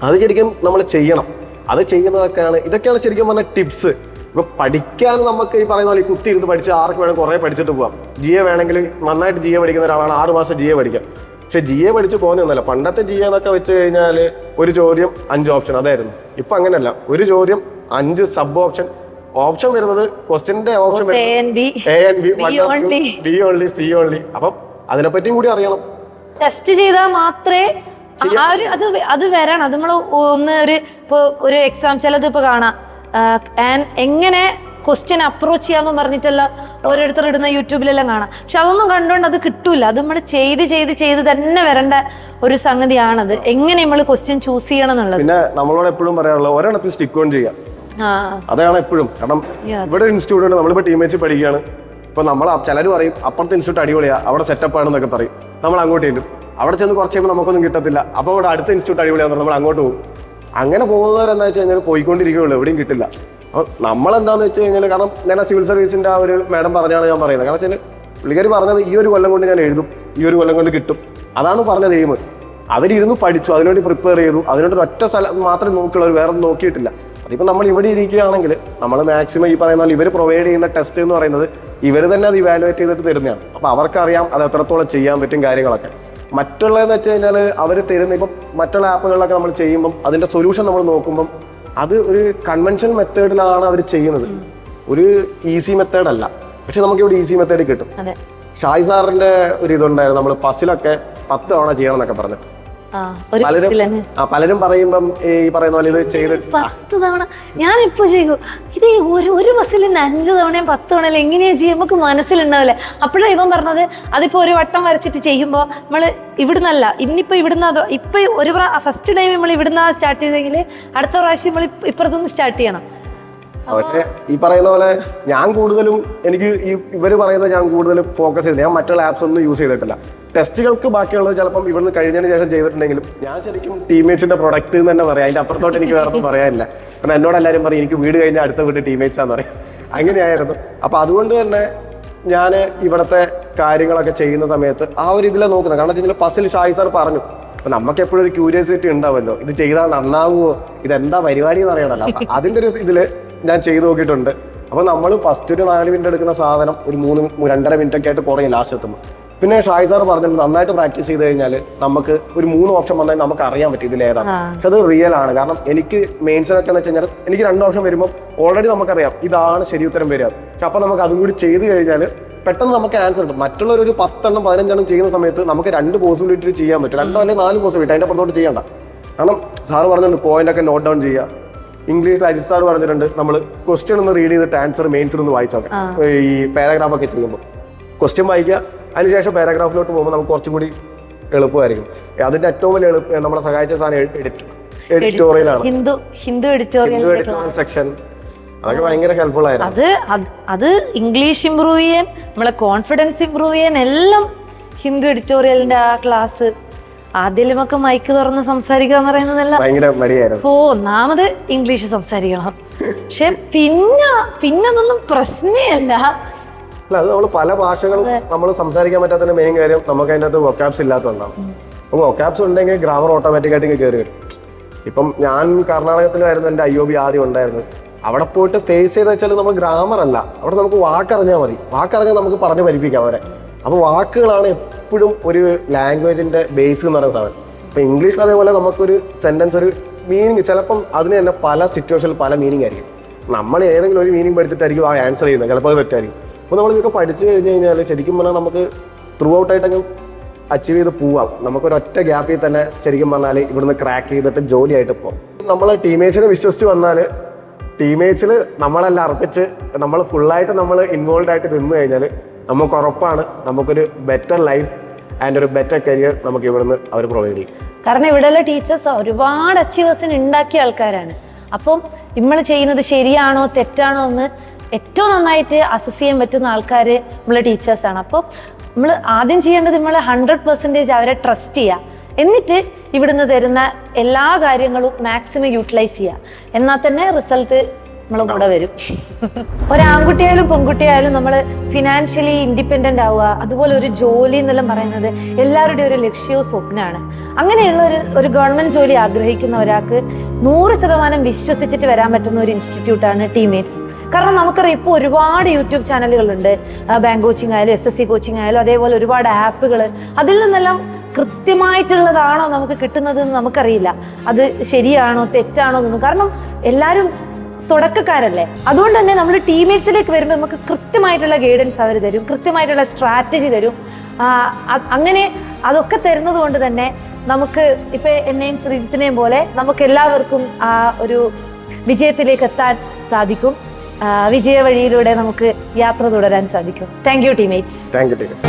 അത് ശരിക്കും നമ്മൾ ചെയ്യണം. അത് ചെയ്യുന്നതൊക്കെയാണ്, ഇതൊക്കെയാണ് ശരിക്കും പറഞ്ഞ ടിപ്സ്. ഇപ്പൊ പഠിക്കാൻ നമുക്ക് ഈ പറയുന്ന പോലെ കുത്തി ഇരുന്ന് പഠിച്ച് ആർക്ക് വേണം കുറേ പഠിച്ചിട്ട് പോവാം. GA വേണമെങ്കിൽ നന്നായിട്ട് GA പഠിക്കുന്ന ഒരാളാണ് 6 മാസം GA പഠിക്കാം. പക്ഷെ GA പഠിച്ച് പോകുന്നൊന്നുമല്ല. പണ്ടത്തെ GA എന്നൊക്കെ വെച്ച് കഴിഞ്ഞാൽ ഒരു ചോദ്യം 5 ഓപ്ഷൻ അതായിരുന്നു. ഇപ്പൊ അങ്ങനെയല്ല, ഒരു ചോദ്യം 5 സബ് ഓപ്ഷൻ വരുന്നത് ക്വസ്റ്റ്യന്റെ option A and B, B only, C only. അപ്പം അതിനെപ്പറ്റിയും കൂടി അറിയണം. ടെസ്റ്റ് ചെയ്താൽ മാത്രമേ അത് വരണം. അത് നമ്മൾ ഒരു എക്സാം ചിലത് ഇപ്പൊ കാണാം, എങ്ങനെ ക്വസ്റ്റ്യൻ അപ്രോച്ച് ചെയ്യാന്ന് പറഞ്ഞിട്ടല്ല ഓരോരുത്തർ ഇടുന്ന യൂട്യൂബിലെല്ലാം കാണാം. പക്ഷെ അതൊന്നും കണ്ടുകൊണ്ട് അത് കിട്ടൂല. അത് നമ്മൾ ചെയ്ത് തന്നെ വരേണ്ട ഒരു സംഗതിയാണത്, എങ്ങനെ നമ്മൾ ക്വസ്റ്റ്യൻ ചൂസ് ചെയ്യണം എന്നുള്ളത്. പിന്നെ നമ്മളോട് എപ്പോഴും പറയാറുള്ളത് ഒരെണ്ണത്തിൽ സ്റ്റിക്ക് ഓൺ ചെയ്യാം. അതാണ് എപ്പോഴും. കാരണം ഇവിടെ ഒരു ഇൻസ്റ്റിറ്റ്യൂട്ട് ഉണ്ട്, നമ്മളിപ്പോൾ ടീമേറ്റ്സ് പഠിക്കുകയാണ്. ഇപ്പൊ നമ്മൾ ചിലർ പറയും അപ്പുറത്തെ ഇൻസ്റ്റിറ്റ്യൂട്ട് അടിപൊളിയാ, അവിടെ സെറ്റപ്പ് ആണെന്നൊക്കെ പറയും. നമ്മൾ അങ്ങോട്ട് ചെല്ലും, അവിടെ ചെന്ന് കുറച്ച് കഴിയുമ്പോൾ നമുക്കൊന്നും കിട്ടത്തില്ല. അപ്പോൾ ഇവിടെ അടുത്ത ഇൻസ്റ്റിറ്റ്യൂട്ട് അടിപൊളിയാന്ന് പറഞ്ഞാൽ നമ്മൾ അങ്ങോട്ട് പോകും. അങ്ങനെ പോകുന്നവരെന്താ വെച്ച് കഴിഞ്ഞാൽ പോയിക്കൊണ്ടിരിക്കുകയുള്ളൂ, എവിടെയും കിട്ടില്ല. അപ്പോൾ നമ്മളെന്താണെന്ന് വെച്ച് കഴിഞ്ഞാൽ, കാരണം ഞാൻ സിവിൽ സർവീസിൻ്റെ ആ ഒരു മാഡം പറഞ്ഞാണ് ഞാൻ പറയുന്നത്. കാരണം വെച്ചാൽ പുള്ളിക്കാർ പറഞ്ഞത് ഈ ഒരു കൊല്ലം കൊണ്ട് ഞാൻ എഴുതും, ഈ ഒരു കൊല്ലം കൊണ്ട് കിട്ടും, അതാണ് പറഞ്ഞത് എയിം. അവരിരുന്ന് പഠിച്ചു, അതിനുവേണ്ടി പ്രിപ്പയർ ചെയ്തു, അതിനുവേണ്ടി ഒറ്റ സ്ഥലം മാത്രമേ നോക്കിയുള്ളൂ, വേറെ ഒന്നും നോക്കിയിട്ടില്ല. അതിപ്പോൾ നമ്മൾ ഇവിടെ ഇരിക്കുകയാണെങ്കിൽ നമ്മൾ മാക്സിമം ഈ പറയുന്ന പോലെ ഇവർ പ്രൊവൈഡ് ചെയ്യുന്ന ടെസ്റ്റ് എന്ന് പറയുന്നത് ഇവർ തന്നെ അത് ഇവാലുവേറ്റ് ചെയ്തിട്ട് തരുന്നതാണ്. അപ്പോൾ അവർക്കറിയാം അത് എത്രത്തോളം ചെയ്യാൻ പറ്റും കാര്യങ്ങളൊക്കെ. മറ്റുള്ളതെന്ന് വെച്ച് കഴിഞ്ഞാൽ അവർ തരുന്ന ഇപ്പം മറ്റുള്ള ആപ്പുകളിലൊക്കെ നമ്മൾ ചെയ്യുമ്പം അതിൻ്റെ സൊല്യൂഷൻ നമ്മൾ നോക്കുമ്പം അത് ഒരു കൺവെൻഷണൽ മെത്തേഡിലാണ് അവർ ചെയ്യുന്നത്, ഒരു ഈസി മെത്തേഡല്ല. പക്ഷെ നമുക്ക് ഇവിടെ ഈസി മെത്തേഡ് കിട്ടും. ഷായ് സാറിന്റെ ഒരു ഇതുണ്ടായിരുന്നു, നമ്മൾ പസിലൊക്കെ 10 തവണ ചെയ്യണം എന്നൊക്കെ പറഞ്ഞിട്ട്. പലരും പറയുമ്പം ഈ പറയുന്ന പോലെ ഇത് ചെയ്തിട്ട് 10 തവണ ഞാൻ ഇപ്പൊ ചെയ്തു. ഇത് ഒരു ബസ്സിൽ 5 തവണയും 10 തവണ എങ്ങനെയാ ചെയ്യുക, നമുക്ക് മനസ്സിലുണ്ടാവില്ലേ. അപ്പോഴാണ് ഇവൻ പറഞ്ഞത് അതിപ്പോ ഒരു വട്ടം വരച്ചിട്ട് ചെയ്യുമ്പോൾ നമ്മള് ഇവിടുന്നല്ല, ഇന്നിപ്പോ ഇവിടുന്ന് അതോ ഇപ്പൊ ഒരു ഫസ്റ്റ് ടൈം നമ്മൾ ഇവിടുന്ന് സ്റ്റാർട്ട് ചെയ്തെങ്കിൽ അടുത്ത പ്രാവശ്യം നമ്മൾ ഇപ്പുറത്തുനിന്ന് സ്റ്റാർട്ട് ചെയ്യണം. പക്ഷെ ഈ പറയുന്ന പോലെ ഞാൻ കൂടുതലും എനിക്ക് ഇവർ പറയുന്നത് ഞാൻ കൂടുതൽ ഫോക്കസ് ചെയ്തില്ല. ഞാൻ മറ്റുള്ള ആപ്സ് ഒന്നും യൂസ് ചെയ്തിട്ടില്ല. ടെസ്റ്റുകൾക്ക് ബാക്കിയുള്ളത് ചിലപ്പം ഇവിടുന്ന് കഴിഞ്ഞതിന് ശേഷം ചെയ്തിട്ടുണ്ടെങ്കിലും ഞാൻ ശരിക്കും ടീംമേറ്റ്സിന്റെ പ്രൊഡക്റ്റ് എന്ന് തന്നെ പറയാം. അതിന്റെ അപ്പുറത്തോട്ട് എനിക്ക് വേറെ ഒന്നും പറയാനില്ല. കാരണം എന്നോട് എല്ലാവരും പറയും എനിക്ക് വീട് കഴിഞ്ഞാൽ അടുത്ത വീട് ടീംമേറ്റ്സ് ആണെന്ന് പറയും. അങ്ങനെയായിരുന്നു. അപ്പൊ അതുകൊണ്ട് തന്നെ ഞാൻ ഇവിടുത്തെ കാര്യങ്ങളൊക്കെ ചെയ്യുന്ന സമയത്ത് ആ ഒരു ഇതിലാണ് നോക്കുന്നത്. കാരണം വെച്ചാൽ പസിൽ ഷായ് സാർ പറഞ്ഞു, അപ്പൊ നമുക്ക് എപ്പോഴും ഒരു ക്യൂരിയോസിറ്റി ഉണ്ടാവുമല്ലോ, ഇത് ചെയ്താൽ നന്നാവുമോ, ഇതെന്താ പരിപാടി എന്ന് അറിയണല്ലോ. അപ്പൊ അതിന്റെ ഒരു ഇതില് ഞാൻ ചെയ്ത് നോക്കിയിട്ടുണ്ട്. അപ്പൊ നമ്മൾ ഫസ്റ്റ് ഒരു 4 മിനിറ്റ് എടുക്കുന്ന സാധനം ഒരു 2.5 മിനിറ്റ് ഒക്കെ ആയിട്ട് കുറയും ലാസ്റ്റ് എത്തുമ്പോൾ. പിന്നെ ഷായ് സാർ പറഞ്ഞിട്ട് നന്നായിട്ട് പ്രാക്ടീസ് ചെയ്ത് കഴിഞ്ഞാൽ നമുക്ക് ഒരു 3 ഓപ്ഷൻ വന്നാൽ നമുക്ക് അറിയാൻ പറ്റും ഇതിലേതാണ്. പക്ഷെ അത് റിയൽ ആണ്. കാരണം എനിക്ക് മെയിൻസിനൊക്കെ എന്ന് വെച്ച് കഴിഞ്ഞാൽ എനിക്ക് 2 ഓപ്ഷൻ വരുമ്പോൾ ഓൾറെഡി നമുക്കറിയാം ഇതാണ് ശരി ഉത്തരം വരിക. പക്ഷെ അപ്പൊ നമുക്ക് അതും കൂടി ചെയ്ത് കഴിഞ്ഞാൽ പെട്ടെന്ന് നമുക്ക് ആൻസർ കിട്ടും. മറ്റുള്ളവർ ഒരു 10 എണ്ണം 15 എണ്ണം ചെയ്യുന്ന സമയത്ത് നമുക്ക് 2 പോസിബിലിറ്റി ചെയ്യാൻ പറ്റും, 2 അല്ലെങ്കിൽ 4 പോസിബിലിറ്റി, അതിന്റെ പുറത്തോട്ട് ചെയ്യണ്ട. കാരണം സാറ് പറഞ്ഞിട്ടുണ്ട് പോയിന്റ് ഒക്കെ നോട്ട് ഡൗൺ ചെയ്യുക. ഇംഗ്ലീഷിൽ അജിത് സാർ പറഞ്ഞിട്ടുണ്ട് നമ്മൾ ക്വസ്റ്റ്യൻ ഒന്ന് റീഡ് ചെയ്തിട്ട് ആൻസർ മെയിൻസിൽ ഒന്ന് വായിച്ചോക്കെ. ഈ പാരാഗ്രാഫ് ഒക്കെ ചെയ്യുമ്പോൾ ക്വസ്റ്റ്യൻ വായിക്കുക, അതിനുശേഷം പാരാഗ്രാഫിലോട്ട് പോകുമ്പോൾ നമുക്ക് കുറച്ചും കൂടി എളുപ്പമായിരിക്കും. അതിന്റെ ഏറ്റവും വലിയ നമ്മളെ സഹായിച്ച സാധനം എഡിറ്റോറിയലാണ്, ഹിന്ദു എഡിറ്റോറിയൽ സെക്ഷൻ. അതൊക്കെ ഭയങ്കര ഹെൽപ്ഫുൾ ആയിരുന്നു. അത് ഇംഗ്ലീഷ് ഇമ്പ്രൂവ് ചെയ്യാൻ, നമ്മളെ കോൺഫിഡൻസ് ഇമ്പ്രൂവ് ചെയ്യാൻ എല്ലാം ഹിന്ദു എഡിറ്റോറിയലിന്റെ ആ ക്ലാസ്. ആദ്യമൊക്കെ മൈക്ക് തുറന്ന് സംസാരിക്കുക എന്ന് പറയുന്നതല്ല ഭയങ്കര മടിയായിരുന്നു. ഒന്നാമത് ഇംഗ്ലീഷ് സംസാരിക്കണം, പക്ഷെ പിന്നെ അതൊന്നും പ്രശ്നമല്ല. അത് നമ്മൾ പല ഭാഷകളും നമ്മൾ സംസാരിക്കാൻ പറ്റാത്തതിന്റെ മെയിൻ കാര്യം നമുക്ക് അതിൻ്റെ അകത്ത് വൊക്കാബ്സ് ഇല്ലാത്തതുകൊണ്ടാണ്. അപ്പോൾ വൊക്കാബ്സ് ഉണ്ടെങ്കിൽ ഗ്രാമർ ഓട്ടോമാറ്റിക്കായിട്ട് കയറി വരും. ഇപ്പം ഞാൻ കർണാടകത്തിലായിരുന്നു എൻ്റെ IOB ആദ്യം ഉണ്ടായിരുന്നു. അവിടെ പോയിട്ട് ഫേസ് ചെയ്ത് വെച്ചാൽ നമ്മൾ ഗ്രാമർ അല്ല, അവിടെ നമുക്ക് വാക്കറിഞ്ഞാൽ മതി. വാക്കറിഞ്ഞാൽ നമുക്ക് പറഞ്ഞ് പഠിപ്പിക്കാം അവരെ. അപ്പോൾ വാക്കുകളാണ് എപ്പോഴും ഒരു ലാംഗ്വേജിന്റെ ബേസ് എന്ന് പറയുന്ന സാധനം. ഇപ്പം ഇംഗ്ലീഷിൽ അതേപോലെ നമുക്കൊരു സെന്റൻസ് ഒരു മീനിങ് ചിലപ്പം അതിന് തന്നെ പല സിറ്റുവേഷനിൽ പല മീനിങ് ആയിരിക്കും. നമ്മൾ ഏതെങ്കിലും ഒരു മീനിങ് പഠിച്ചിട്ടായിരിക്കും ആ ആൻസർ ചെയ്യുന്നത്, ചിലപ്പോൾ അത് തെറ്റായിരിക്കും. അപ്പോൾ നമ്മൾ ഇതൊക്കെ പഠിച്ചു കഴിഞ്ഞ് കഴിഞ്ഞാൽ ശരിക്കും പറഞ്ഞാൽ നമുക്ക് ത്രൂ ഔട്ടായിട്ടങ്ങ് അച്ചീവ് ചെയ്ത് പോവാം. നമുക്കൊരൊറ്റ ഗ്യാപ്പിൽ തന്നെ ശരിക്കും പറഞ്ഞാൽ ഇവിടുന്ന് ക്രാക്ക് ചെയ്തിട്ട് ജോലിയായിട്ട് പോകും. നമ്മൾ ടീമേറ്റ്സിനെ വിശ്വസിച്ച് വന്നാൽ ടീമേറ്റ്സിൽ നമ്മളെല്ലാം അർപ്പിച്ച് നമ്മൾ ഫുള്ളായിട്ട് നമ്മൾ ഇൻവോൾവ് ആയിട്ട് നിന്ന് കഴിഞ്ഞാൽ നമുക്ക് ഉറപ്പാണ് നമുക്കൊരു ബെറ്റർ ലൈഫ് ആൻഡ് ഒരു ബെറ്റർ കരിയർ നമുക്ക് ഇവിടുന്ന് അവർ പ്രൊവൈഡ് ചെയ്യും. കാരണം ഇവിടെയുള്ള ടീച്ചേഴ്സ് ഒരുപാട് അച്ചീവേഴ്സിന് ഉണ്ടാക്കിയ ആൾക്കാരാണ്. അപ്പം നമ്മൾ ചെയ്യുന്നത് ശരിയാണോ തെറ്റാണോ എന്ന് ഏറ്റവും നന്നായിട്ട് അസസ് ചെയ്യാൻ പറ്റുന്ന ആൾക്കാർ നമ്മളെ ടീച്ചേഴ്സാണ്. അപ്പോൾ നമ്മൾ ആദ്യം ചെയ്യേണ്ടത് നമ്മൾ 100% അവരെ ട്രസ്റ്റ് ചെയ്യുക. എന്നിട്ട് ഇവിടുന്ന് തരുന്ന എല്ലാ കാര്യങ്ങളും മാക്സിമം യൂട്ടിലൈസ് ചെയ്യുക. എന്നാൽ തന്നെ റിസൾട്ട് നമ്മളെ കൂടെ വരും. ഒരാൺകുട്ടിയായാലും പെൺകുട്ടിയായാലും നമ്മൾ ഫിനാൻഷ്യലി ഇൻഡിപെൻഡൻ്റ് ആവുക, അതുപോലെ ഒരു ജോലി എന്നെല്ലാം പറയുന്നത് എല്ലാവരുടെയും ഒരു ലക്ഷ്യവും സ്വപ്നമാണ്. അങ്ങനെയുള്ള ഒരു ഗവൺമെൻറ് ജോലി ആഗ്രഹിക്കുന്ന ഒരാൾക്ക് 100% വിശ്വസിച്ചിട്ട് വരാൻ പറ്റുന്ന ഒരു ഇൻസ്റ്റിറ്റ്യൂട്ടാണ് ടീമേറ്റ്സ്. കാരണം നമുക്കറിയാം ഇപ്പോൾ ഒരുപാട് യൂട്യൂബ് ചാനലുകളുണ്ട്, ബാങ്ക് കോച്ചിങ് ആയാലും SSC കോച്ചിങ് ആയാലും അതേപോലെ ഒരുപാട് ആപ്പുകൾ. അതിൽ നിന്നെല്ലാം കൃത്യമായിട്ടുള്ളതാണോ നമുക്ക് കിട്ടുന്നതെന്ന് നമുക്കറിയില്ല, അത് ശരിയാണോ തെറ്റാണോ എന്നൊന്നും. കാരണം എല്ലാവരും തുടക്കക്കാരല്ലേ. അതുകൊണ്ട് തന്നെ നമ്മൾ ടീമേറ്റ്സിലേക്ക് വരുമ്പോൾ നമുക്ക് കൃത്യമായിട്ടുള്ള ഗൈഡൻസ് അവർ തരും, കൃത്യമായിട്ടുള്ള സ്ട്രാറ്റജി തരും. അങ്ങനെ അതൊക്കെ തരുന്നത് കൊണ്ട് തന്നെ നമുക്ക് ഇപ്പം എന്നെയും ശ്രീജിത്തിനെയും പോലെ നമുക്ക് എല്ലാവർക്കും ആ ഒരു വിജയത്തിലേക്ക് എത്താൻ സാധിക്കും. വിജയ വഴിയിലൂടെ നമുക്ക് യാത്ര തുടരാൻ സാധിക്കും. Thank you teammates. Thank you teammates.